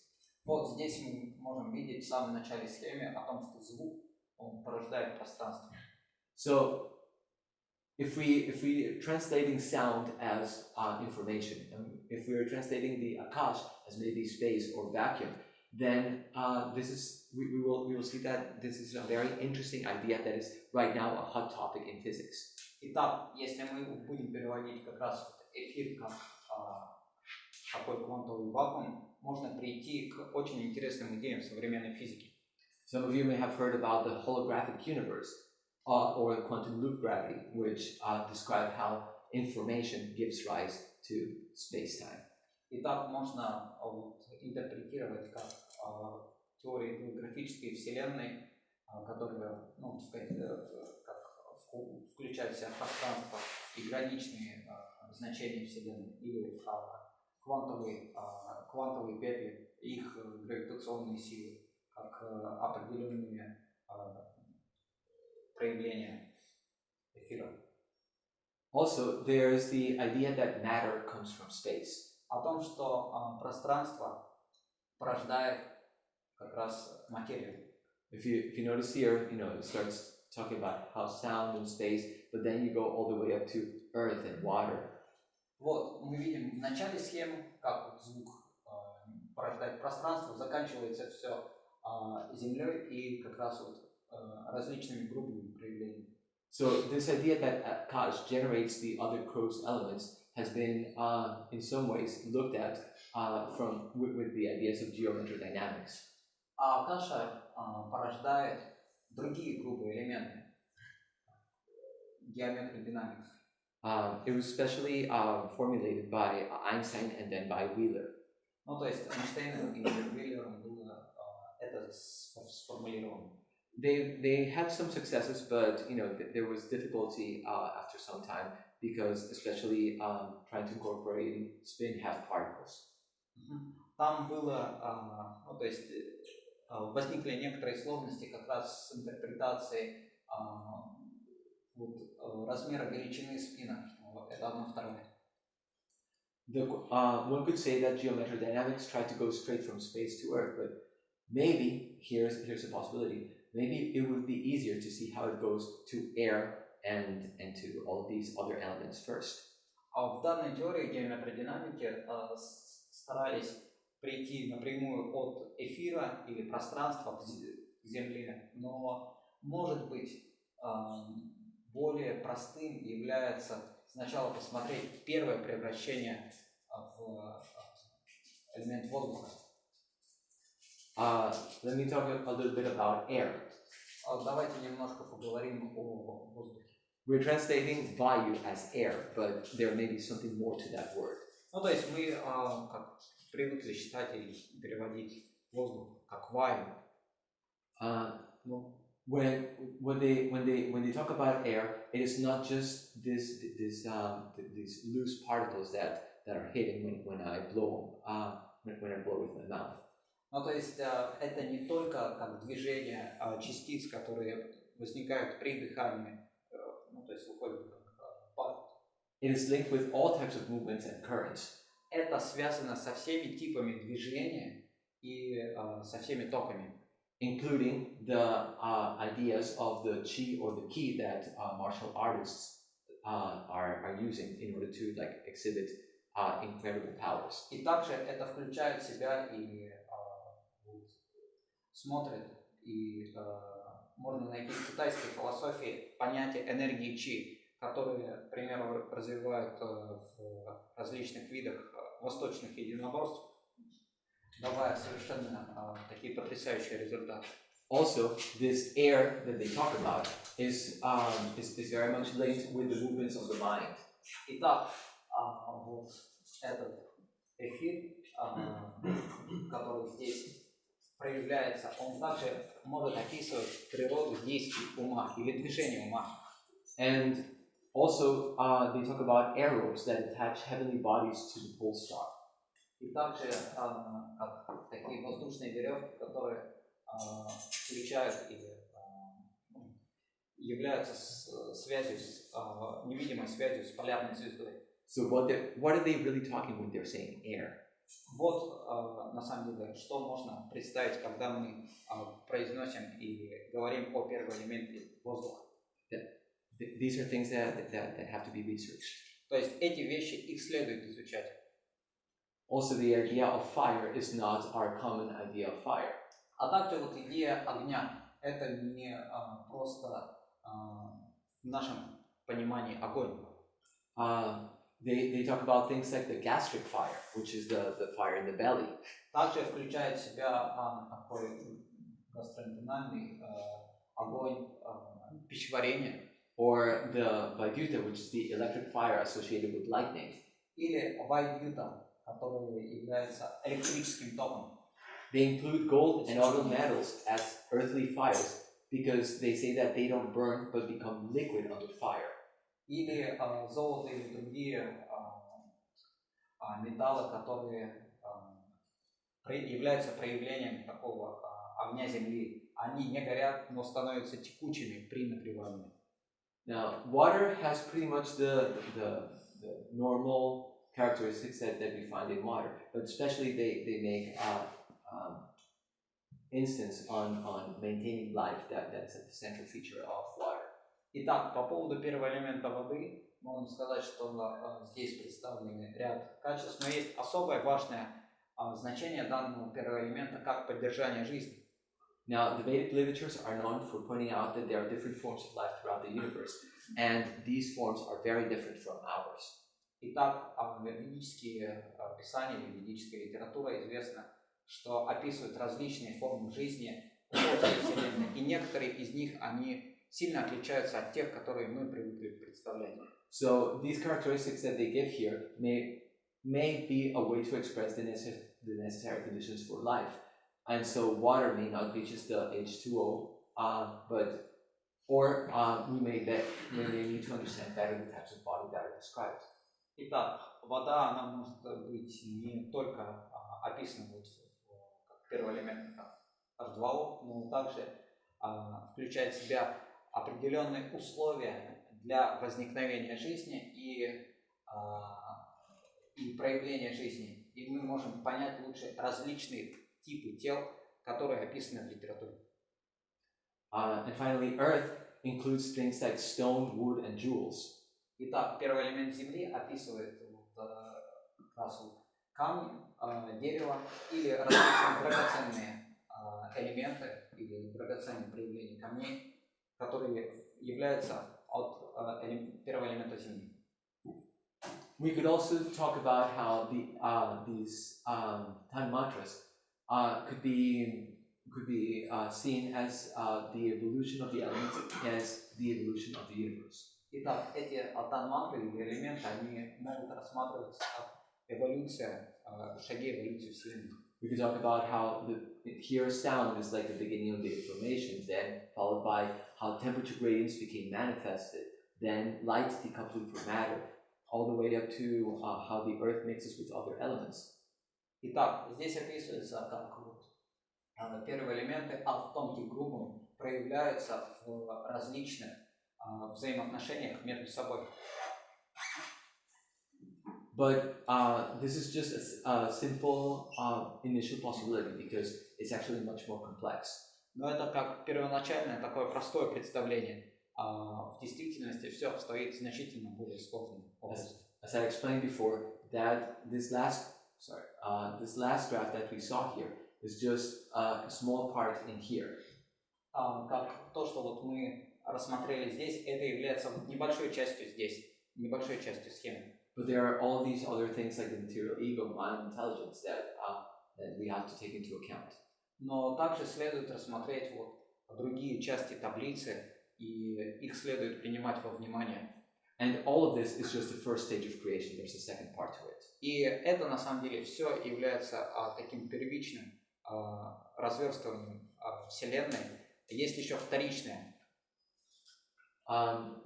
Вот здесь мы можем видеть в самом начале схемы о том, что звук он порождает пространство. So, if we translating sound as information, and if we are translating the akash as maybe space or vacuum, then we will see that this is a very interesting idea that is right now a hot topic in physics. Итак, если мы будем переводить как раз эфир как такой квантовый вакуум, можно прийти к очень интересным идеям современной физики. Some of you may have heard about the holographic universe or the quantum loop gravity, which describe how information gives rise to space-time. Итак, можно интерпретировать как теорию голографической вселенной, которая, ну, сказать, включает в себя пространство и граничные значения вселенной, или квантовые петли, их гравитационные силы, как определенные проявления эфира. Also, there is the idea that matter comes from space. О том, что пространство порождает как раз материю. If you notice here, it starts talking about how sound and space, but then you go all the way up to earth and water. Вот, мы видим в начале схемы, как звук порождает пространство, заканчивается все землей и как раз вот различными грубыми проявлениями. So this idea that Akash generates the other gross elements has been, in some ways, looked at with the ideas of geometry dynamics. А Акаша порождает другие грубые элементы, геометрия динамики. It was specially formulated by Einstein and then by Wheeler. Ну, то есть Эйнштейном и Виллером было это сформулировано. They had some successes, but there was difficulty after some time because, especially trying to incorporate spin half particles. Там было, ну, то есть возникли некоторые сложности как раз с интерпретацией размера величины спина. Это 1/2. One could say that geometry dynamics tried to go straight from space to Earth, but maybe here's a possibility. Maybe it would be easier to see how it goes to air and to all of these other elements first. А в данной теории геометродинамики старались прийти напрямую от эфира или пространства к Земле, но, может быть, более простым является сначала посмотреть первое превращение в элемент воздуха. Let me talk a little bit about air. Давайте немножко поговорим о воздухе. We're translating vayu as air, but there may be something more to that word. Ну, то есть мы как привыкли считать или переводить воздух как ваю. When they talk about air, it is not just these loose particles that are hitting when I blow with my mouth. Ну, то есть это не только как движение частиц, которые возникают при дыхании, ну, то есть выходят как пар. It is linked with all types of movements and currents. Это связано со всеми типами движения и со всеми токами. Including the ideas of the chi or the ki that martial artists are using in order to like exhibit incredible powers. И также это включает в себя и смотрит, и можно найти в китайской философии понятие энергии чи, которые, к примеру, развивают в различных видах восточных единоборств, давая совершенно такие потрясающие результаты. Also, this air that they talk about is very much linked with the movements of the mind. Итак, вот этот эфир, который здесь проявляется, он также может описывать природу действий ума или движения ума. And also, they talk about arrows that attach heavenly bodies to the pole star. И также как такие воздушные веревки, которые включают или являются связью, невидимой связью с полярной звездой. So what are they really talking when they're saying air? Вот на самом деле, что можно представить, когда мы произносим и говорим о первом элементе воздуха. These are things that have to be researched. То есть эти вещи, их следует изучать. Also, the idea of fire is not our common idea of fire. А также вот идея огня, это не просто в нашем понимании огонь. They talk about things like the gastric fire, which is the fire in the belly. Также включает в себя такой гастроинтестинальный огонь пищеварения. Or the Vaidyuta, which is the electric fire associated with lightning. Или вайдюта, который является электрическим током. They include gold and other metals as earthly fires because they say that they don't burn but become liquid under fire. Или золото или другие металлы, которые являются проявлением такого огня Земли. Они не горят, но становятся текучими при нагревании. Now, water has pretty much the normal characteristics that we find in water, but especially they make instance on maintaining life that's a central feature of water. Итак, по поводу первого элемента воды, можно сказать, что здесь представлены ряд качеств, но есть особое важное значение данного первого элемента как поддержание жизни. Now, the Vedic literatures are known for pointing out that there are different forms of life throughout the universe, and these forms are very different from ours. Итак, ведические писания или ведическая литература известна, что описывают различные формы жизни во всей Вселенной, и некоторые из них, они сильно отличаются от тех, которые мы привыкли представлять. So, these characteristics that they give here may be a way to express the necessary conditions for life. And so water may not be just the H2O, we may need to understand better the types of body that are described. Итак, вода, она может быть не только описана вот как первый элемент, как H2O, но также включает в себя определенные условия для возникновения жизни и проявления жизни. И мы можем понять лучше различные типы тел, которые описаны в литературе. And finally, earth includes things like stone, wood, and jewels. Итак, первый элемент Земли описывает как раз камни, дерево или различные драгоценные элементы или драгоценные проявления камней, которые являются от первого элемента Земли. we could also talk about how these time mantras could be seen as the evolution of the elements, as the evolution of the universe. Итак, эти тан-мантры или элементы, они могут рассматриваться как эволюция, шаги эволюции Вселенной. We could talk about how here sound is like the beginning of the information, then followed by how temperature gradients became manifested, then light decoupling from matter, all the way up to how the earth mixes with other elements. Итак, здесь описывается, как первые элементы от тонких к грубым проявляются в различных взаимоотношениях между собой. But this is just a simple initial possibility because it's actually much more complex. Но это как первоначальное такое простое представление. В действительности все обстоит значительно более сложным образом. As I explained before, that this last graph that we saw here is just a small part in here. Как то, что вот мы рассмотрели здесь, это является небольшой частью здесь, небольшой частью схемы. But there are all these other things like the material ego, mind, intelligence that we have to take into account. Но также следует рассмотреть вот другие части таблицы, и их следует принимать во внимание. And all of this is just the first stage of creation. There's a second part to it. И это на самом деле все является таким первичным разверстыванием Вселенной. Есть еще вторичное.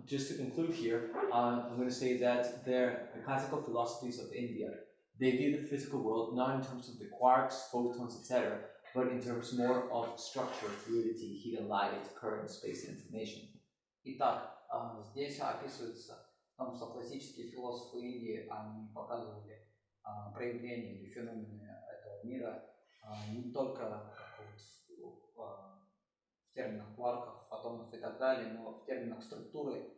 Just to conclude here, I'm going to say that the classical philosophies of India, they view the physical world not in terms of the quarks, photons, etc., but in terms more of structure, fluidity, heat and light, current, space, and information. Итак, здесь описывается в том, что классические философы Индии, они показывали проявления или феномены этого мира не только в терминах кварков, фотонов и так далее, но в терминах структуры,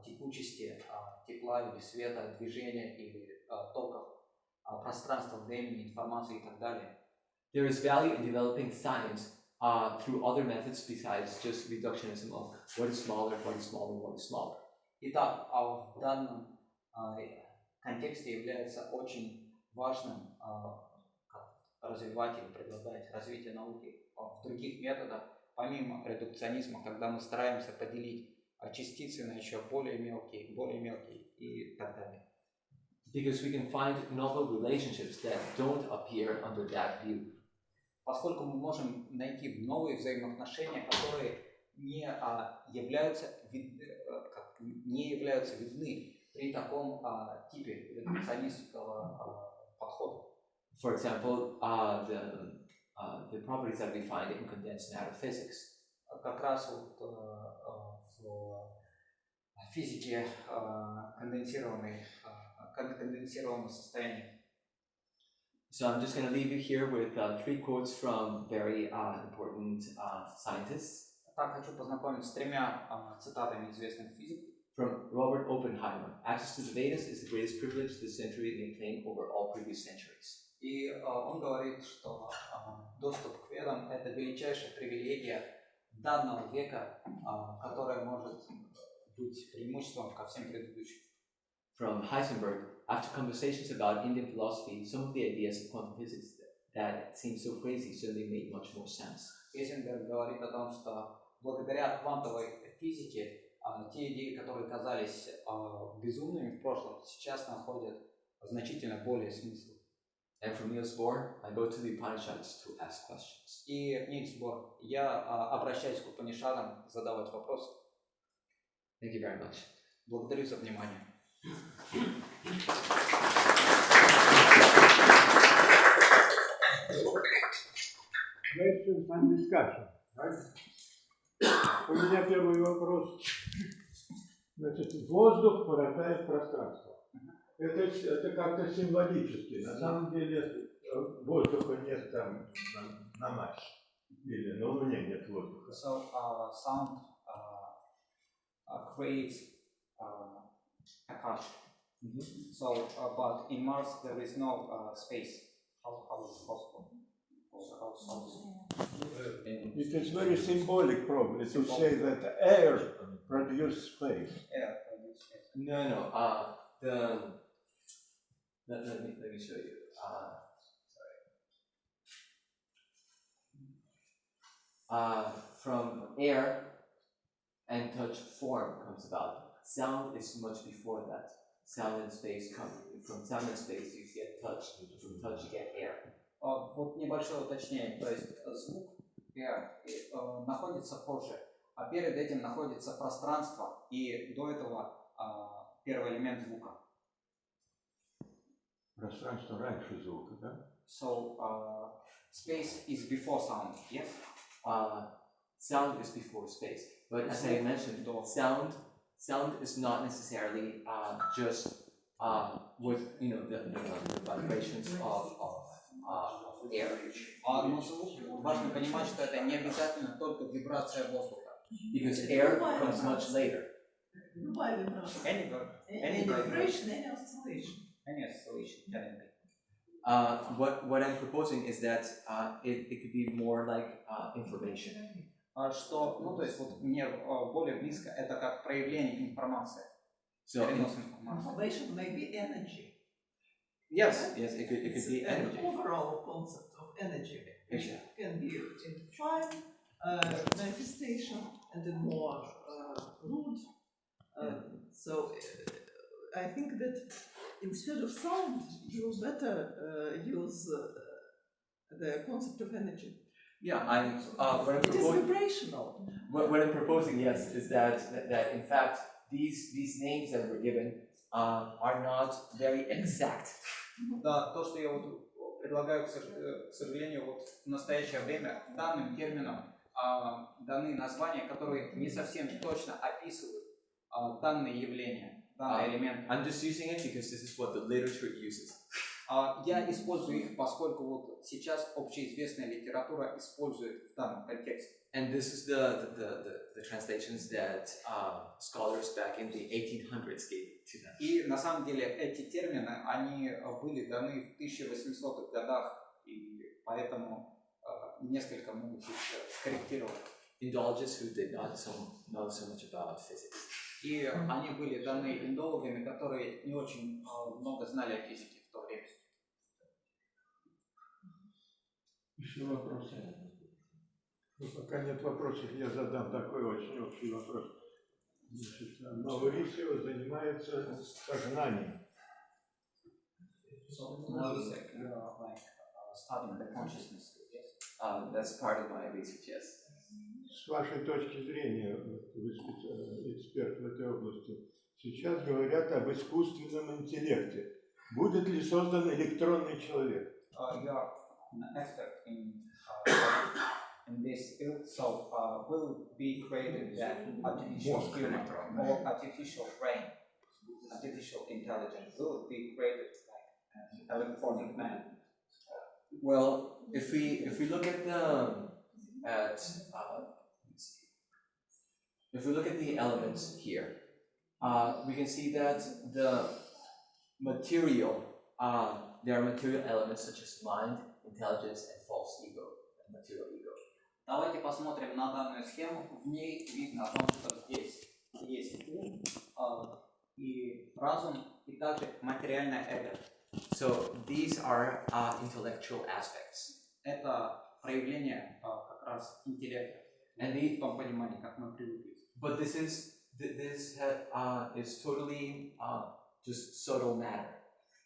текучести, тепла или света, движения или токов, пространства, времени, информации и так далее. There is value in developing science through other methods besides just reductionism of what is smaller, what is smaller, what is smaller. Итак, в данном контексте является очень важным развивать или предлагать развитие науки в других методах, помимо редукционизма, когда мы стараемся поделить частицы на еще более мелкие и так далее. Because we can find novel relationships that don't appear under that view. Поскольку мы можем найти новые взаимоотношения, которые не являются видны при таком типе редукционистского подхода. For example, the properties that we find in condensed matter physics. Как раз вот в физике конденсированного состояния. So I'm just going to leave you here with 3 quotes from very important scientists. Так, хочу познакомить с 3 цитатами известных физиков. From Robert Oppenheimer, access to the Vedas is the greatest privilege this century may claim over all previous centuries. И он говорит, что доступ к Ведам – это величайшая привилегия данного века, которая может быть преимуществом ко всем предыдущим. From Heisenberg, after conversations about Indian philosophy, some of the ideas of quantum physics that seemed so crazy suddenly made much more sense. Heisenberg говорит о том, что благодаря квантовой физике те идеи, которые казались безумными в прошлом, сейчас находят значительно более смысл. And from Niels Bohr, I go to the Upanishads to ask questions. И Нильс Бор, я обращаюсь к Упанишадам задавать вопросы. Thank you very much. Благодарю за внимание. Questions and discussion, right? У меня первый вопрос. Значит, воздух порождает пространство. Это как-то символически. На самом деле воздуха нет там на Марсе. Или на Луне нет воздуха. So sound creates Akash. So, but in Mars there is no space. How is it possible? It is very symbolic probably to say that air produces space. Air produces space. No. Let me show you. From air and touch, form comes about. Sound is much before that. Sound and space come. From sound and space you get touch. From touch you get air. Вот небольшое уточнение, то есть звук находится позже, а перед этим находится пространство, и до этого первый элемент звука. Пространство раньше звука, да? So space is before sound, yes? Sound is before space, but as I mentioned, sound is not necessarily just with the vibrations of air. Но звук, важно понимать, что это не обязательно только вибрация воздуха. Because air comes much later. Any vibration, any oscillation can be. What I'm proposing is that it could be more like information. Что, ну, то есть вот мне более близко, это как проявление информации. So Information may be energy. yes, it could be energy. The overall concept of energy can be in fine manifestation and in more rude. So I think that instead of sound, you better use the concept of energy. Yeah, It is vibrational. What I'm proposing, yes, is that in fact these names that were given are not very exact. Да, то, что я вот предлагаю, к сожалению, вот в настоящее время данным терминам даны названия, которые не совсем точно описывают данные явления, данные элементы. I'm just using it because this is what the literature uses. Я использую их, поскольку вот сейчас общеизвестная литература использует в данном контексте. And this is the translations that scholars back in the 1800s gave to them. И на самом деле эти термины, они были даны в 1800-х годах, и поэтому несколько могут их скорректировать. Indologists who did not know so much about physics. И они были даны индологами, которые не очень много знали о физике в то время. Еще вопросы? Ну, пока нет вопросов, я задам такой очень общий вопрос. Значит, Маурисио занимается сознанием. That's part of my research, yes. С вашей точки зрения, вы эксперт в этой области, сейчас говорят об искусственном интеллекте. Будет ли создан электронный человек? You're an expert in this field, so will be created that artificial human or artificial brain, artificial intelligence will be created like an electronic man. Well, if we look at if we look at the elements here, we can see that the material there are material elements such as mind, intelligence, and false ego, and material ego. Давайте посмотрим на данную схему. В ней видно о том, что здесь есть ум и разум, и также материальное эго. So these are intellectual aspects. Это проявление как раз интеллекта. And В том понимании, как мы привыкли. but this is totally just subtle matter.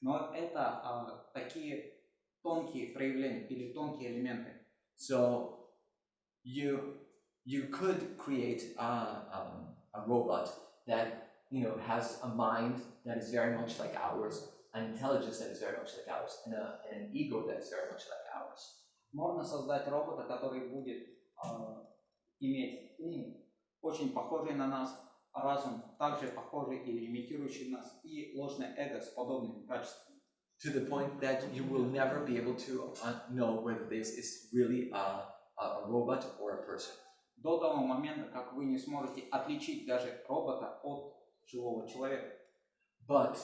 Но это такие тонкие проявления или тонкие элементы. So you could create a robot that has a mind that is very much like ours, an intelligence that is very much like ours, and an ego that is very much like ours. Можно создать робота, который будет иметь ум, очень похожий на нас, разум, также похожий или имитирующий нас, и ложное эго с подобными качествами. To the point that you will never be able to know whether this is really a robot or a person. До того момента, как вы не сможете отличить даже робота от живого человека. But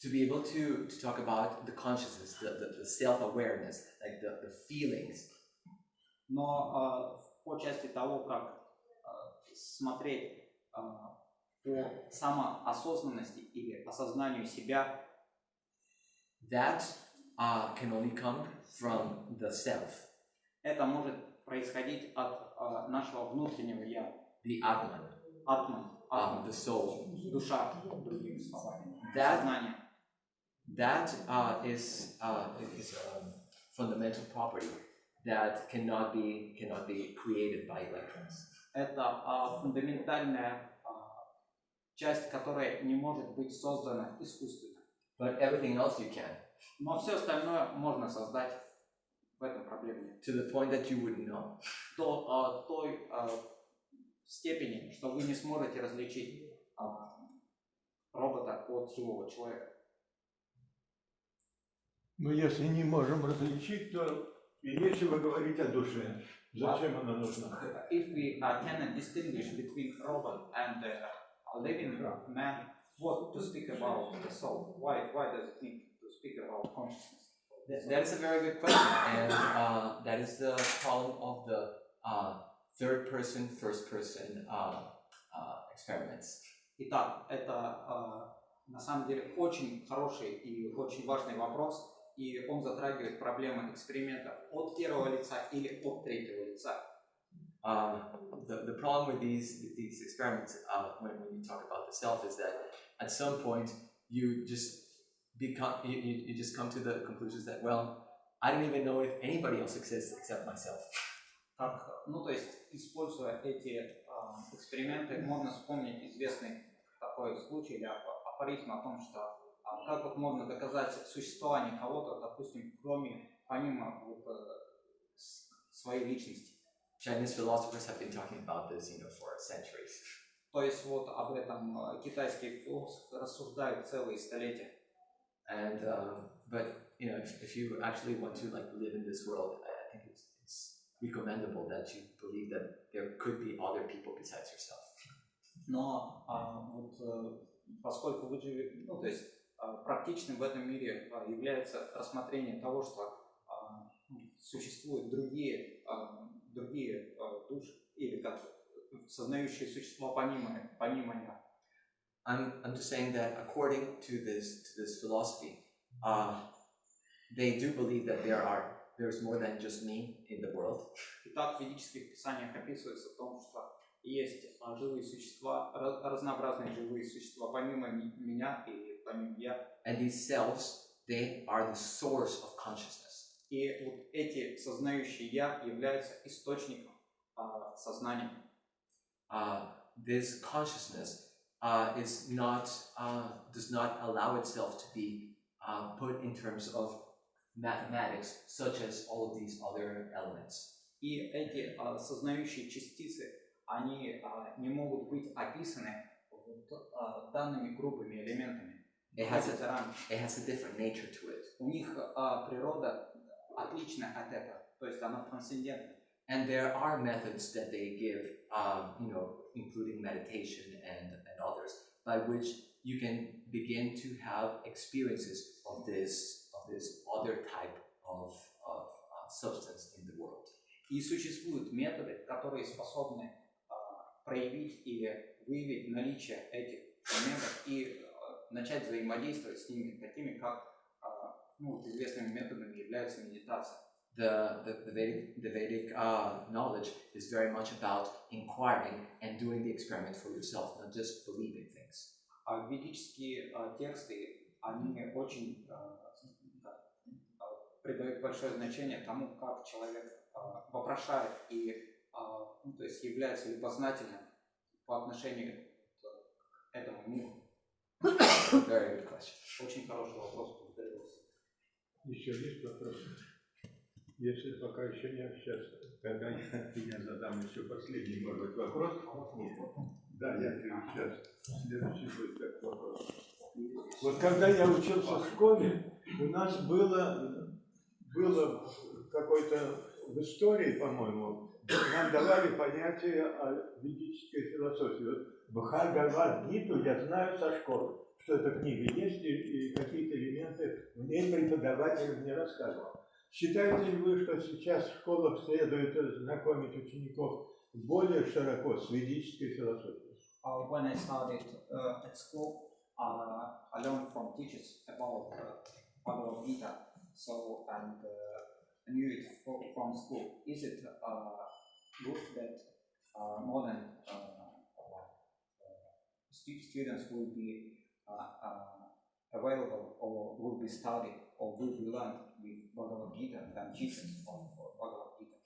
to be able to talk about the consciousness, the self-awareness, like the feelings. Но по части того, как смотреть по самоосознанности или осознанию себя, that can only come from the self, Это может происходить от нашего внутреннего «я», the Atman, атман, the soul. душа, другими словами, That сознание. is a fundamental property that cannot be created by electrons. Это фундаментальная часть, которая не может быть создана искусственно. But everything else you can, Но все остальное можно создать, в этом проблеме. to the point that you wouldn't know. До той степени, что вы не сможете различить робота от живого человека. Но если не можем различить, то и нечего говорить о душе. Зачем она нужна? If we cannot distinguish between robot and a living man, what to speak about the soul? Why does it need to speak about consciousness? That is a very good question, and that is the problem of the third person, first person experiments. Итак, это на самом деле очень хороший и очень важный вопрос, и он затрагивает проблемы экспериментов от первого лица или от третьего лица. The problem with these experiments, when you talk about the self, is that at some point you just come to the conclusions that, well, I don't even know if anybody else exists except myself. То есть, используя эти эксперименты, можно вспомнить известный такой случай или афоризм о том, что как вот можно доказать существование кого-то, допустим, помимо своей личности. Chinese philosophers have been talking about this, for centuries. То есть вот об этом китайские философы рассуждают целые столетия. And but if you actually want to live in this world, I think it's recommendable that you believe that there could be other people besides yourself. Но поскольку вы живете, то есть практичным в этом мире является рассмотрение того, что существуют другие души или как сознающие существа помимо я. I'm just saying that according to this philosophy, they do believe that there's more than just me in the world. Итак, в ведических писаниях описывается о том, что есть живые существа, разнообразные живые существа помимо меня и помимо я. And these selves, they are the source of consciousness. И вот эти сознающие я являются источником сознания. This consciousness does not allow itself to be put in terms of mathematics, such as all of these other elements. И эти сознающие частицы, они не могут быть описаны данными грубыми элементами. It has a different nature to it. У них природа отлична от этого, то есть она трансцендентна. And there are methods that they give, including meditation and others, by which you can begin to have experiences of this other type of substance in the world. И существуют методы, которые способны проявить или выявить наличие этих элементов и начать взаимодействовать с ними, такими как известными методами является медитация. The Vedic knowledge is very much about inquiring and doing the experiment for yourself, not just believing things. Ведические тексты, они очень придают большое значение тому, как человек вопрошает и то есть является любознательным по отношению к этому миру. Very good question. Очень хороший вопрос повторился. Еще есть вопросы? Если пока еще нет, сейчас, когда я задам еще последний, может быть, вопрос. Да, я сейчас. Следующий будет так вопрос. Вот когда я учился в школе, у нас было какой-то в истории, по-моему, нам давали понятие о ведической философии. Вот Бхагавад-гиту я знаю со школы, что эта книга есть и какие-то элементы в ней преподаватель мне рассказывал. Считаете ли вы, что сейчас в школах следует знакомить учеников более широко с ведической философией? When I studied at school, I learned from teachers about Bhagavad Gita, so and knew it from school. Is it good that modern students will be available or will be studied or will be learned with Bhagavad Gita and teachings of Bhagavad Gita?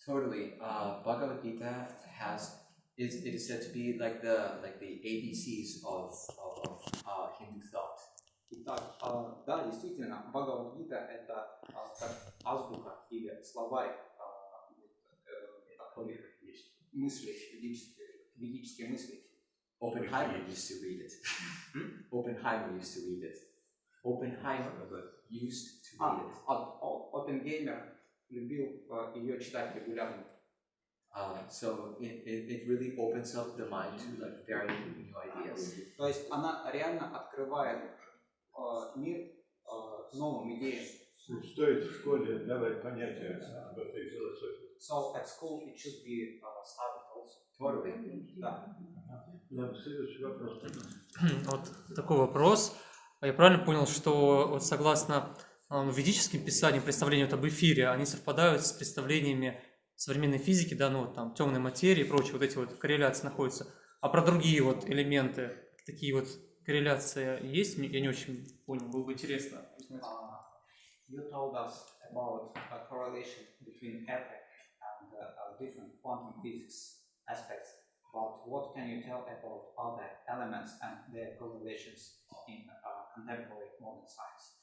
Totally. Bhagavad Gita it is said to be like the ABCs of Hindu thought. Итак, да, действительно, Бхагавад-гита это как азбука или словарь мысли, ведические мысли. Oppenheimer used to read it. Oppenheimer used to read it. Oppenheimer used to read it. Оппенгеймер любил ее читать регулярно. So it really opens up the mind to like very new ideas. То есть она реально открывает мир новым идеям. Стоит в школе давать понятия об этой философии. So at school it should be studied also. Totally. Да. Следующий вопрос. Вот такой вопрос. Я правильно понял, что вот согласно ведическим писаниям, представления вот об эфире, они совпадают с представлениями современной физики, да, ну вот там темной материи и прочее, вот эти вот корреляции находятся. А про другие вот элементы, такие вот корреляции есть? Я не очень понял, было бы интересно узнать. You told us about a correlation between ether and different quantum physics aspects, but what can you tell about other elements and their correlations in contemporary modern science?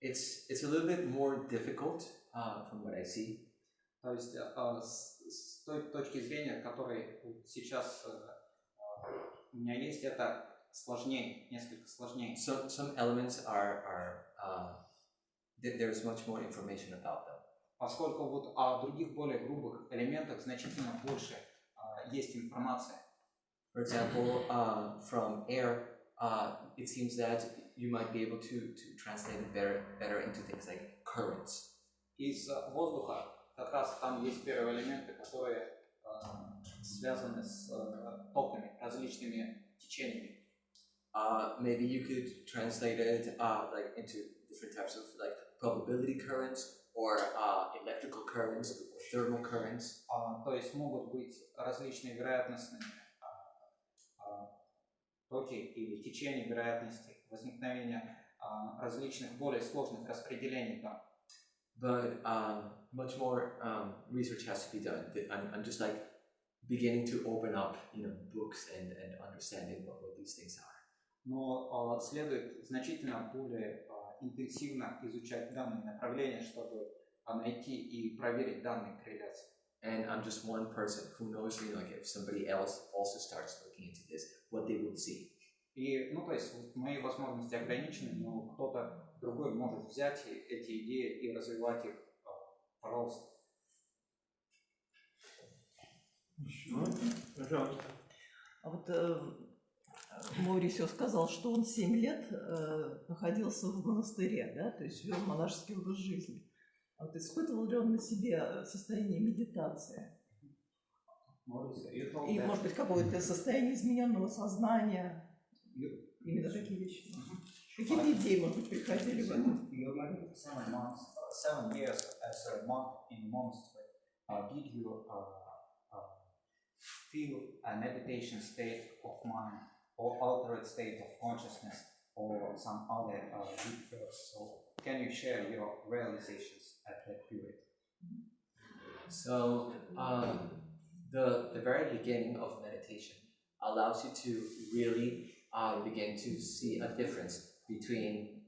It's a little bit more difficult from what I see. То есть с той точки зрения, которой сейчас у меня есть, это сложнее, несколько сложнее. So some elements there's much more information about them. Поскольку вот о других более грубых элементах значительно больше есть информация. For example, from air, it seems that you might be able to translate it better into things like currents. Из воздуха как раз там есть первые элементы, которые связаны с токами, различными течениями. Maybe you could translate it like into different types of like probability currents or electrical currents or thermal currents. То есть могут быть различные вероятностные токи или течения вероятности возникновения различных более сложных распределений там. But much more research has to be done. I'm just like beginning to open up, books and understanding what these things are. Но следует значительно более интенсивно изучать данные направления, чтобы найти и проверить данные корреляции. And I'm just one person who knows, like if somebody else also starts looking into this, what they will see. И, то есть мои возможности ограничены, но кто-то другой может взять эти идеи и развивать их, пожалуйста. Еще? Пожалуйста. А вот Маурисио сказал, что он 7 лет находился в монастыре, да, то есть вел монашеский образ жизни. А вот испытывал ли он на себе состояние медитации? И, может быть, какое-то состояние измененного сознания? Именно такие вещи. Какие идеи, может быть, приходили в этом? You lived 7 years as a monk in a monastery. Did you feel a meditation state of mind or altered state of consciousness or some other deep thoughts? So can you share your realizations at that period? So the very beginning of meditation allows you to really begin to see a difference between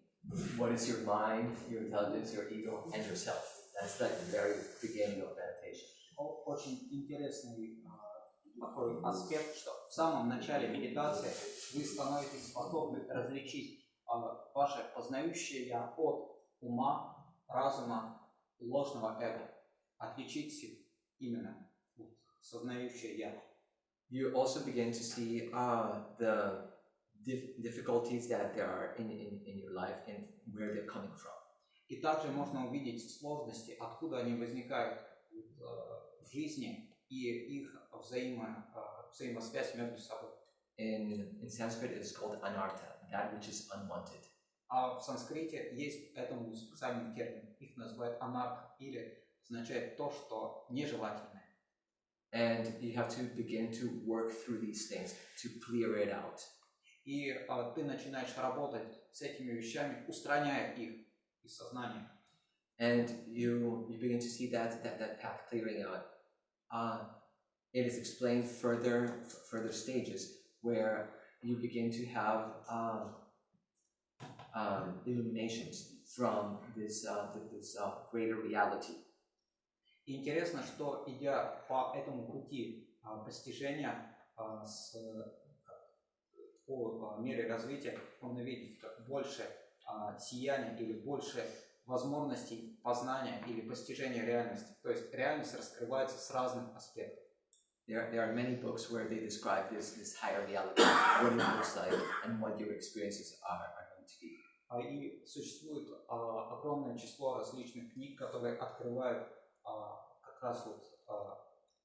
what is your mind, your intelligence, your ego, and yourself. That's like the very beginning of meditation. Очень интересный такой аспект, что в самом начале медитации вы становитесь способны различить ваше познающее «я» от ума, разума, ложного эго. Отличить именно сознающее «я». You also begin to see the difficulties that there are in your life and where they're coming from. И также можно увидеть сложности, откуда они возникают в жизни и их взаимосвязь между собой. In Sanskrit, it is called anartha, that which is unwanted. А в санскрите есть этому специальный термин. Их называют анарха, или означает то, что нежелательное. And you have to begin to work through these things to clear it out. И ты начинаешь работать с этими вещами, устраняя их из сознания. And you begin to see that path clearing out. It is explained further stages where you begin to have illuminations from this greater reality. И интересно, что идя по этому пути постижения по мере развития, можно видеть как больше сияния или больше возможностей познания или постижения реальности. То есть реальность раскрывается с разных аспектов. There are many books where they describe this higher reality, what it looks like, and what your experiences are going to be. И существует огромное число различных книг, которые открывают как раз вот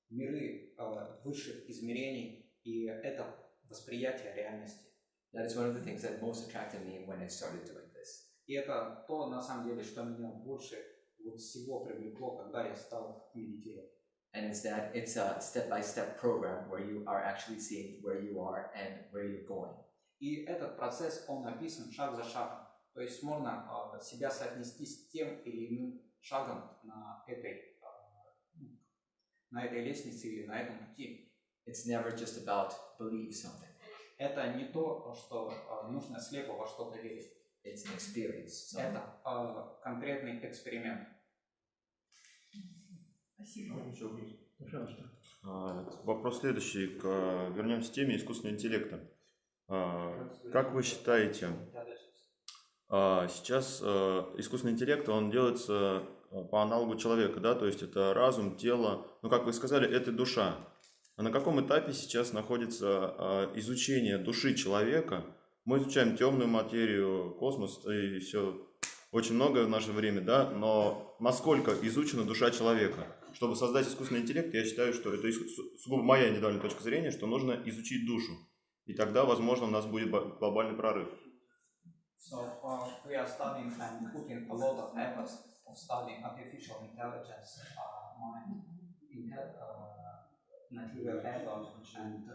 миры высших измерений, и это восприятие реальности. That is one of the things that most attracted me when I started doing this. И это то, на самом деле, что меня больше всего привлекло, когда я стал медитировать. And it's that it's a step-by-step program where you are actually seeing where you are and where you're going. И этот процесс, он описан шаг за шагом. То есть можно себя соотнести с тем или иным шагом на этой лестнице или на этом пути. It's never just about believe something. Это не то, что нужно слепо во что-то верить. It's an experience. Это конкретный эксперимент. Спасибо. Пожалуйста. Вопрос следующий. Вернемся к теме искусственного интеллекта. Как вы считаете, сейчас искусственный интеллект, он делается по аналогу человека, да, то есть это разум, тело, ну, как вы сказали, это душа. А на каком этапе сейчас находится изучение души человека? Мы изучаем темную материю, космос и все, очень многое в наше время, да, но насколько изучена душа человека? Чтобы создать искусственный интеллект, я считаю, что это сугубо моя индивидуальная точка зрения, что нужно изучить душу. И тогда, возможно, у нас будет глобальный прорыв. So we are studying and putting a lot of efforts of studying artificial intelligence, mind, material effort, and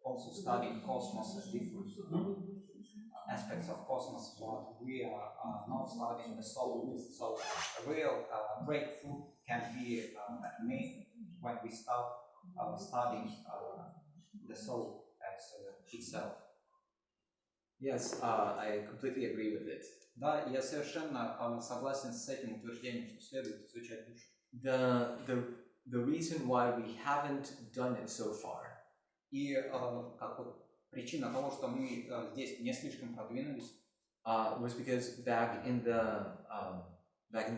also studying cosmos, different aspects of cosmos. But we are not studying the soul. So a real breakthrough can be made when we start studying the soul as itself. Yes, I completely agree with it. Да, я совершенно согласен с этим утверждением, что следует изучать душу. The reason why we haven't done it so far. И как вот причина того, что мы здесь не слишком продвинулись, was because back in the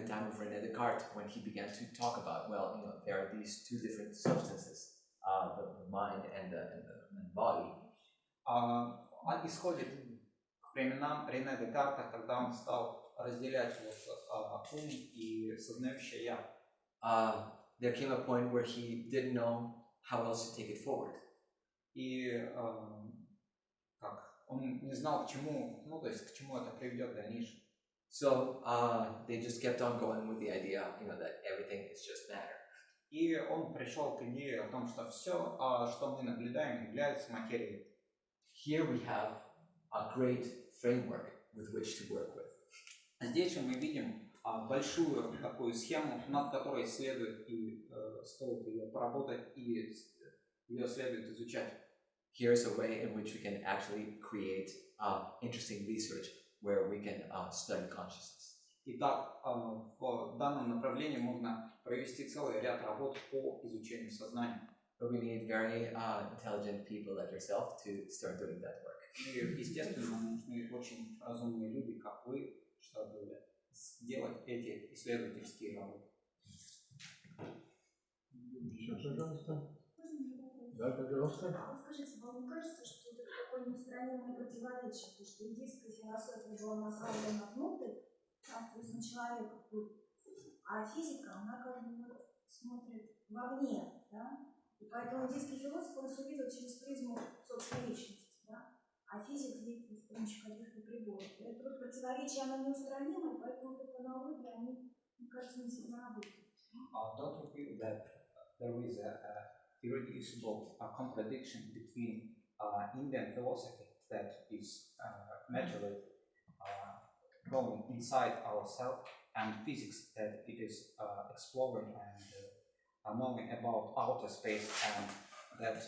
time of René Descartes, when he began to talk about, well, you know, there are these two different substances, the mind and the body. Исходит к временам Рене Декарта, когда он стал разделять ум и сознающее я. There came a point where he didn't know how else to take it forward. И он не знал, к чему, ну, то есть к чему это приведет в дальнейшем. So they just kept on going with the idea, you know, that everything is just matter. И он пришел к идее о том, что все, что мы наблюдаем, является материей. Here we have a great framework with which to work with. Здесь же мы видим большую такую схему, над которой следует и стоит ее поработать, и ее следует изучать. Here's a way in which we can actually create interesting research where we can study consciousness. Итак, в данном направлении можно провести целый ряд работ по изучению сознания. But we need very intelligent people like yourself to start doing that work. И, естественно, нужны очень разумные люди, как вы, чтобы сделать эти исследовательские работы. Еще, пожалуйста. Да, пожалуйста. Скажите, вам не кажется, что это такое неустранимое противоречие, потому что индийская философия была направлена внутрь, то есть на человека, а физика, она как бы смотрит вовне, да? И поэтому индийский философ, он все видел через призму собственной личности, да? А физик видит с помощью каких-то приборов. И это вот противоречие, оно неустранимое, поэтому вот эта аналогия, они, мне кажется, не сильно работают. Don't you feel that there is a irreducible contradiction between Indian philosophy that is naturally going inside ourselves and physics that it is exploring and knowing about outer space, and that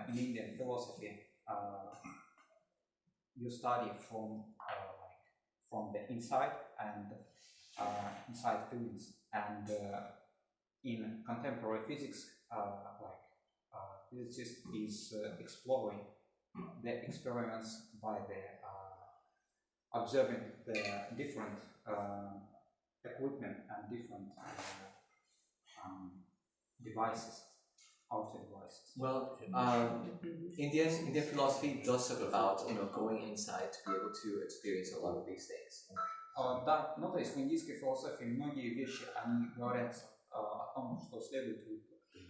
in Indian philosophy you study from the inside and inside feelings, and in contemporary physics, physicist is exploring the experiments by the observing the different equipment and different devices, outer devices. Well, Indian philosophy does talk about going inside to be able to experience a lot of these things. Да, ну то есть в индийской философии многие вещи, они говорят о том, что следует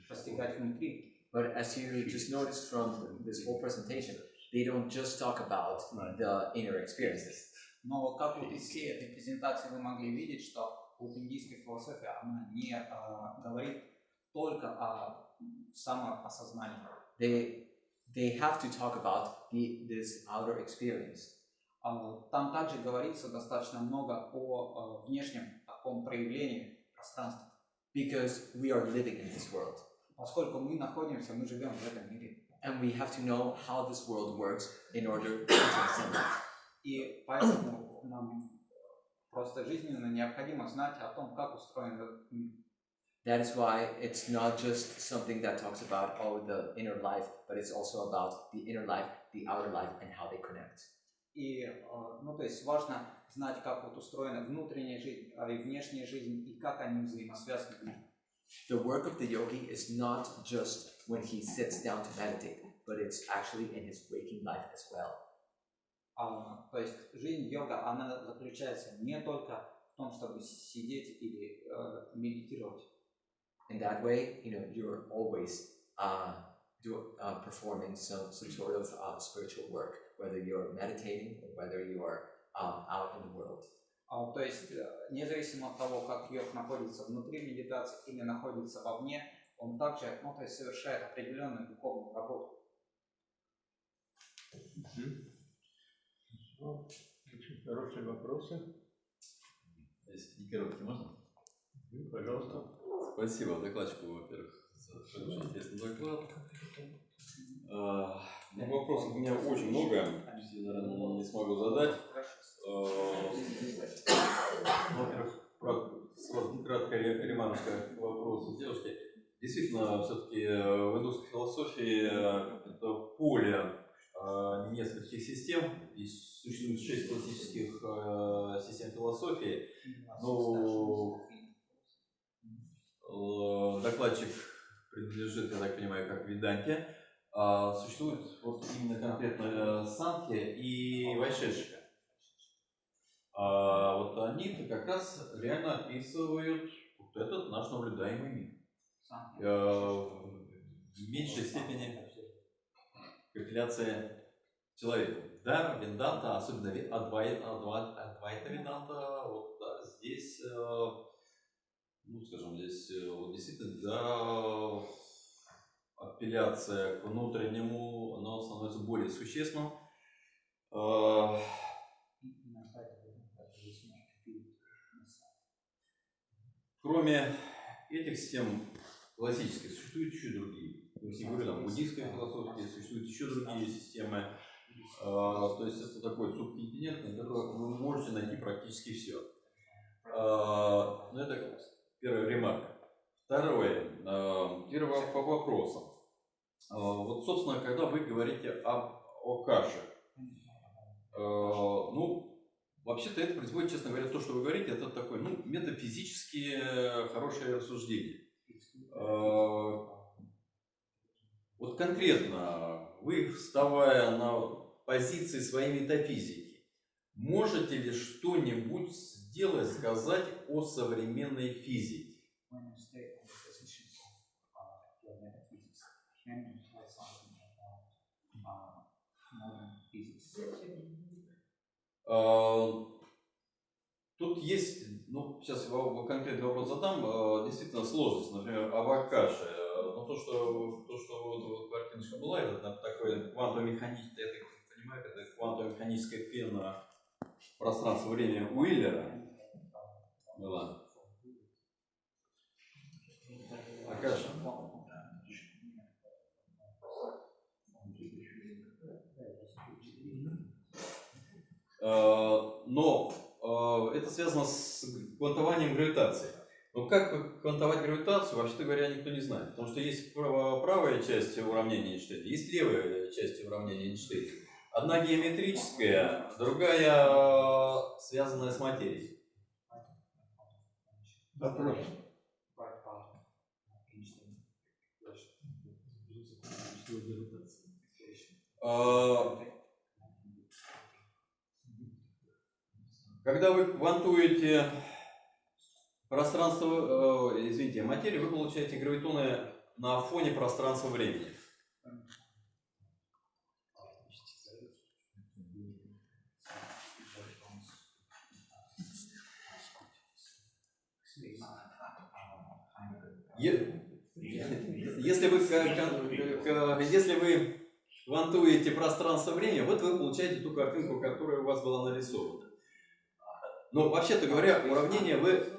постигать внутри. But as you just noticed from this whole presentation, they don't just talk about the inner experiences. Но как вот из всей этой презентации вы могли видеть, что вот индийская философия, она не говорит только о самоосознании. They have to talk about this outer experience. Там также говорится достаточно много о внешнем таком проявлении пространства. Because we are living in this world. Поскольку мы живем в этом мире. And we have to know how this world works in order to transcend it. И поэтому нам просто жизненно необходимо знать о том, как устроен этот мир. That is why it's not just something that talks about the inner life, but it's also about the inner life, the outer life, and how they connect. И, ну, то есть важно знать, как вот устроена внутренняя жизнь и внешняя жизнь, и как они взаимосвязаны. The work of the yogi is not just when he sits down to meditate, but it's actually in his waking life as well. То есть жизнь йога, она заключается не только в том, чтобы сидеть или медитировать. In that way, you're always performing some sort of spiritual work, whether you're meditating or whether you're out in the world. То есть, независимо от того, как йог находится внутри медитации или находится вовне, он также, ну, то есть, совершает определенную духовную работу. Очень хорошие вопросы. Если не короткий, можно? Пожалуйста. Спасибо докладчику, во-первых, за очень интересный доклад. Вопросов у меня очень много, я, наверное, не смогу задать. Во-первых, краткая ремарка к вопросу девушки. Действительно, все-таки в индусской философии это поле нескольких систем, и существует 6 классических систем философии. Но докладчик принадлежит, я так понимаю, как Веданте. Существует вот именно конкретно Санхья и Вайшешика. Вот они-то как раз реально описывают вот этот наш наблюдаемый мир. В меньшей степени капилляция человека. Да, Веданта, особенно Адвайта Веданта, вот да, здесь, ну скажем, здесь вот действительно, да, апелляция к внутреннему, она становится более существенным. Кроме этих систем классических, существуют еще другие. Я говорю, там, буддийская философия, существуют еще другие системы. То есть это такой субконтинент, на котором вы можете найти практически все. Это первая ремарка. Второе, первое по вопросам. Вот, собственно, когда вы говорите о каше, ну, вообще-то это происходит, честно говоря, то, что вы говорите, это такое, ну, метафизически хорошее рассуждение. Вот конкретно, вы, вставая на позиции своей метафизики, можете ли что-нибудь сделать, сказать о современной физике? тут есть, ну, сейчас конкретный вопрос задам, действительно сложность, например, авакаши. Но то, что вот картиночка была, это такое квантово-механическое, я так понимаю, это квантово-механическая пена пространства-времени Уиллера была. Акаша. Но это связано с квантованием гравитации. Но как квантовать гравитацию, вообще-то говоря, никто не знает. Потому что есть правая часть уравнения Эйнштейна, есть левая часть уравнения Эйнштейна. Одна геометрическая, другая связанная с материей. Вопрос. Когда вы квантуете пространство, материю, вы получаете гравитоны на фоне пространства-времени. Если вы квантуете пространство-время, вот вы получаете ту картинку, которая у вас была нарисована. Но вообще-то говоря, уравнение вы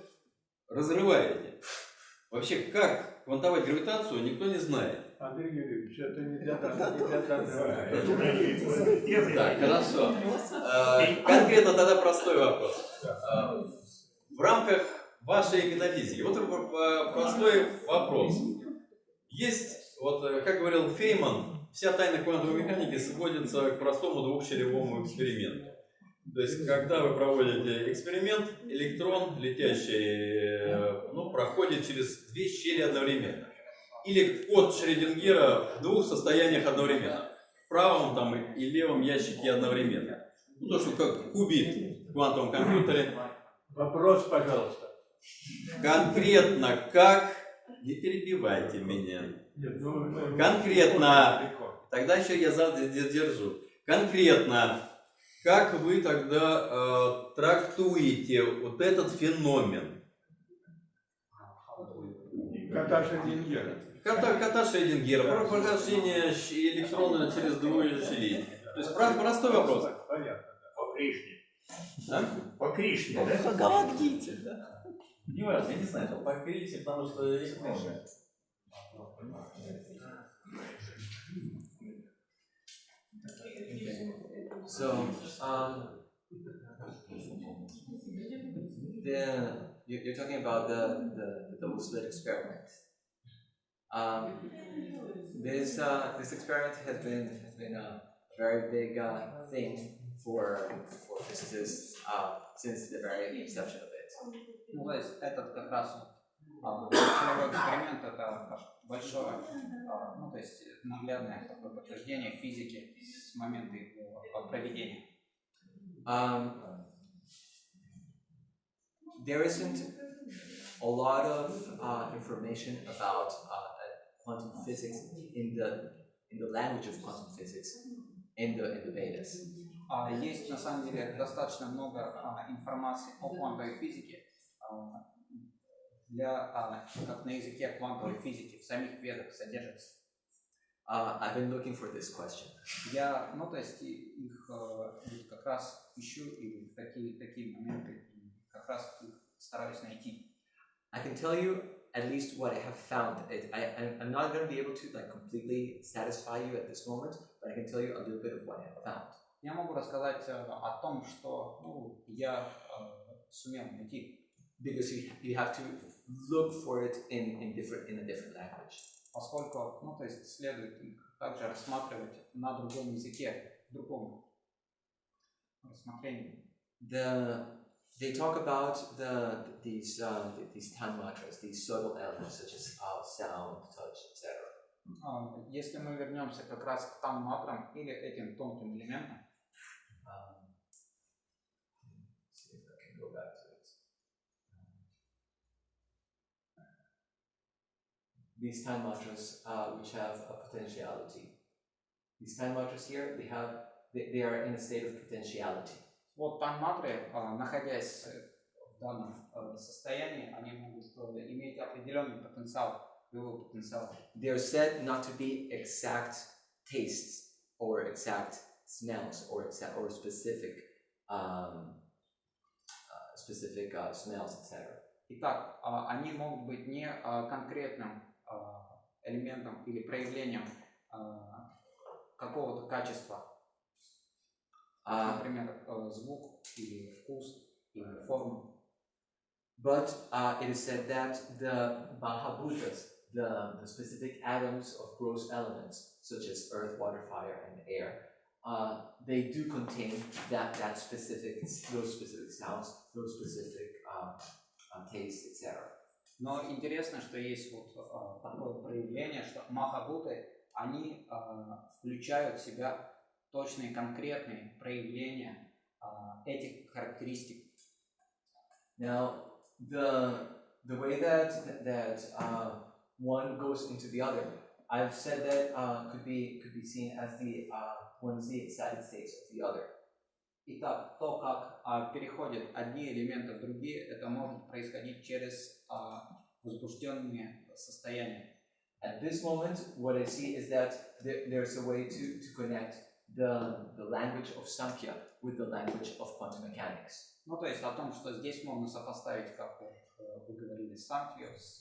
разрываете. Вообще, как квантовать гравитацию, никто не знает. Андрей Юрьевич, это не для Так, хорошо. Конкретно тогда простой вопрос. В рамках вашей метафизики, вот простой вопрос. Есть, вот как говорил Фейман, вся тайна квантовой механики сводится к простому двухщелевому эксперименту. То есть, когда вы проводите эксперимент, электрон, летящий, проходит через две щели одновременно. Или код Шрёдингера в двух состояниях одновременно. В правом и левом ящике одновременно. То, что как кубит в квантовом компьютере. Вопрос, пожалуйста. Конкретно как... Не перебивайте меня. Конкретно... Тогда еще я держу. Конкретно... Как вы тогда трактуете вот этот феномен? Кота Шрёдингера. Кота Шрёдингера, прохождение электрона через двое щелей. То есть простой вопрос. Понятно, по Кришне. А? По Кришне, да? По Гавадгите, да. Не важно, я не знаю, что по Кришне, потому что есть много. So, you're talking about the double slit experiment. This experiment has been a very big thing for physicists since the very inception of it. Ну, то есть этот как раз целевой эксперимент, это большое, то есть наглядное такое подтверждение физики с момента его проведения. There isn't a lot of information about quantum physics in the language of quantum physics in the Vedas. Есть на самом деле достаточно много информации о квантовой физике как на языке квантовой физики в самих ведах содержится. I've been looking for this question. Я, то есть их как раз ищу и в такие моменты как раз их стараюсь найти. I can tell you at least what I have found. I'm not going to be able to completely satisfy you at this moment, but I can tell you a little bit of what I have found. Я могу рассказать о том, что я сумел найти. Because you have to look for it in a different language. Поскольку, то есть следует их также рассматривать на другом языке, в другом рассмотрении. They talk about these time mantras, these subtle elements such as sound, touch, etc. Если мы вернемся как раз к тан-матрам или этим тонким элементам, see if I can go back to it. These time mantras, which have a potentiality. These time mantras here, they are in a state of potentiality. вот тан-матры, находясь в данном состоянии, они могут иметь определенный потенциал, боевой потенциал. They're said not to be exact tastes or exact smells or specific smells, etc. Итак, они могут быть не конкретным элементом или проявлением какого-то качества, например, звук или вкус или форма. But it is said that the Mahabhutas, the specific atoms of gross elements, such as earth, water, fire, and air, they do contain those specific sounds, those specific tastes, etc. Но интересно, что есть вот такое проявление, что махабуты, они включают в себя точные конкретные проявления этих характеристик. Now, the way that one goes into the other, I've said that could be seen as the one is the excited states of the other. Итак, то, как переходят одни элементы в другие, это может происходить через возбужденные состояния. At this moment, what I see is that there's a way to connect the language of Samkhya with the language of quantum mechanics. Ну, то есть о том, что здесь можно сопоставить, как вы говорили, Самkhью с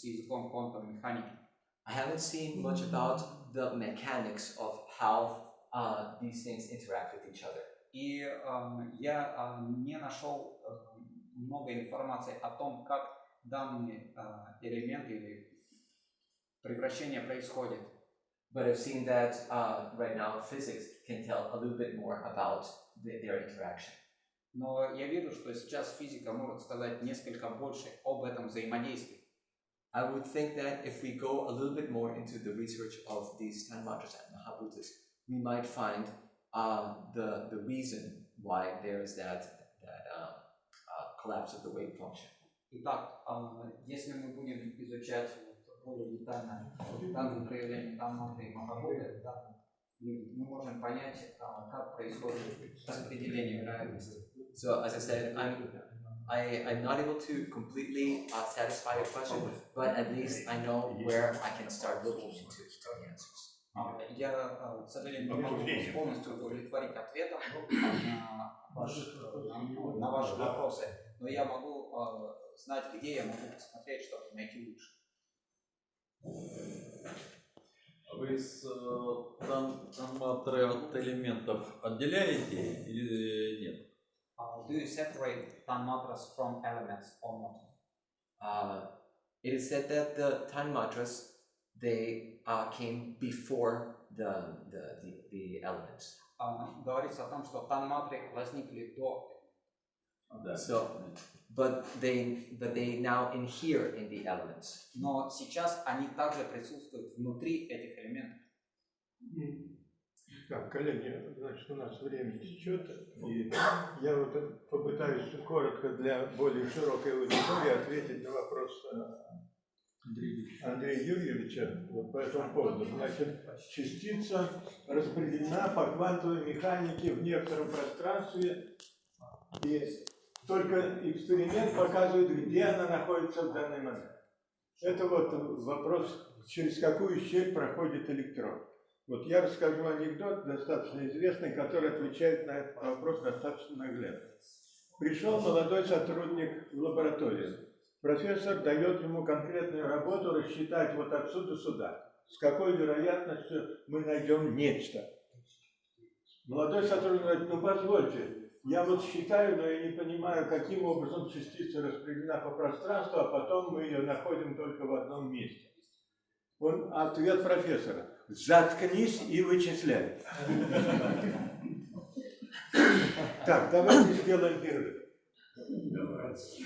языком квантовой механики. I haven't seen much about the mechanics of how these things interact with each other. И я не нашел много информации о том, как данные элементы или превращения происходят. But I've seen that right now physics can tell a little bit more about their interaction. Но я вижу, что сейчас физика может сказать несколько больше об этом взаимодействии. I would think that if we go a little bit more into the research of these Tanmatras and Mahabhutas, we might find the reason why there is that collapse of the wave function. Итак, если мы будем изучать более детально данные проявления Танматры и Махабhuты, мы можем понять, как происходит распределение реальности. So, as I said, I'm not able to completely satisfy your question, but at least I know where I can start looking into the answers. Я, к сожалению, не могу полностью удовлетворить ответом на ваши вопросы, но я могу знать, где я могу посмотреть, чтобы найти лучше. Вы танматры от элементов отделяете или нет? Do you separate tanmatras from elements or not? It is said that the Tanmatras, they came before the elements. Говорится о том, что танматры возникли до. So, but they now inhere in the elements. Но сейчас они также присутствуют внутри этих элементов. Так, коллеги, значит, у нас время течет, и я вот попытаюсь коротко для более широкой аудитории ответить на вопрос Андрея Юрьевича вот по этому поводу. Значит, частица распределена по квантовой механике в некотором пространстве, и только эксперимент показывает, где она находится в данный момент. Это вот вопрос, через какую щель проходит электрон. Вот я расскажу анекдот, достаточно известный, который отвечает на этот вопрос достаточно наглядно. Пришел молодой сотрудник в лабораторию. Профессор дает ему конкретную работу рассчитать вот отсюда сюда, с какой вероятностью мы найдем нечто. Молодой сотрудник говорит: ну позвольте, я вот считаю, но я не понимаю, каким образом частица распределена по пространству, а потом мы ее находим только в одном месте. Ответ профессора: заткнись и вычисляй. Так, давайте сделаем перерыв. Давайте.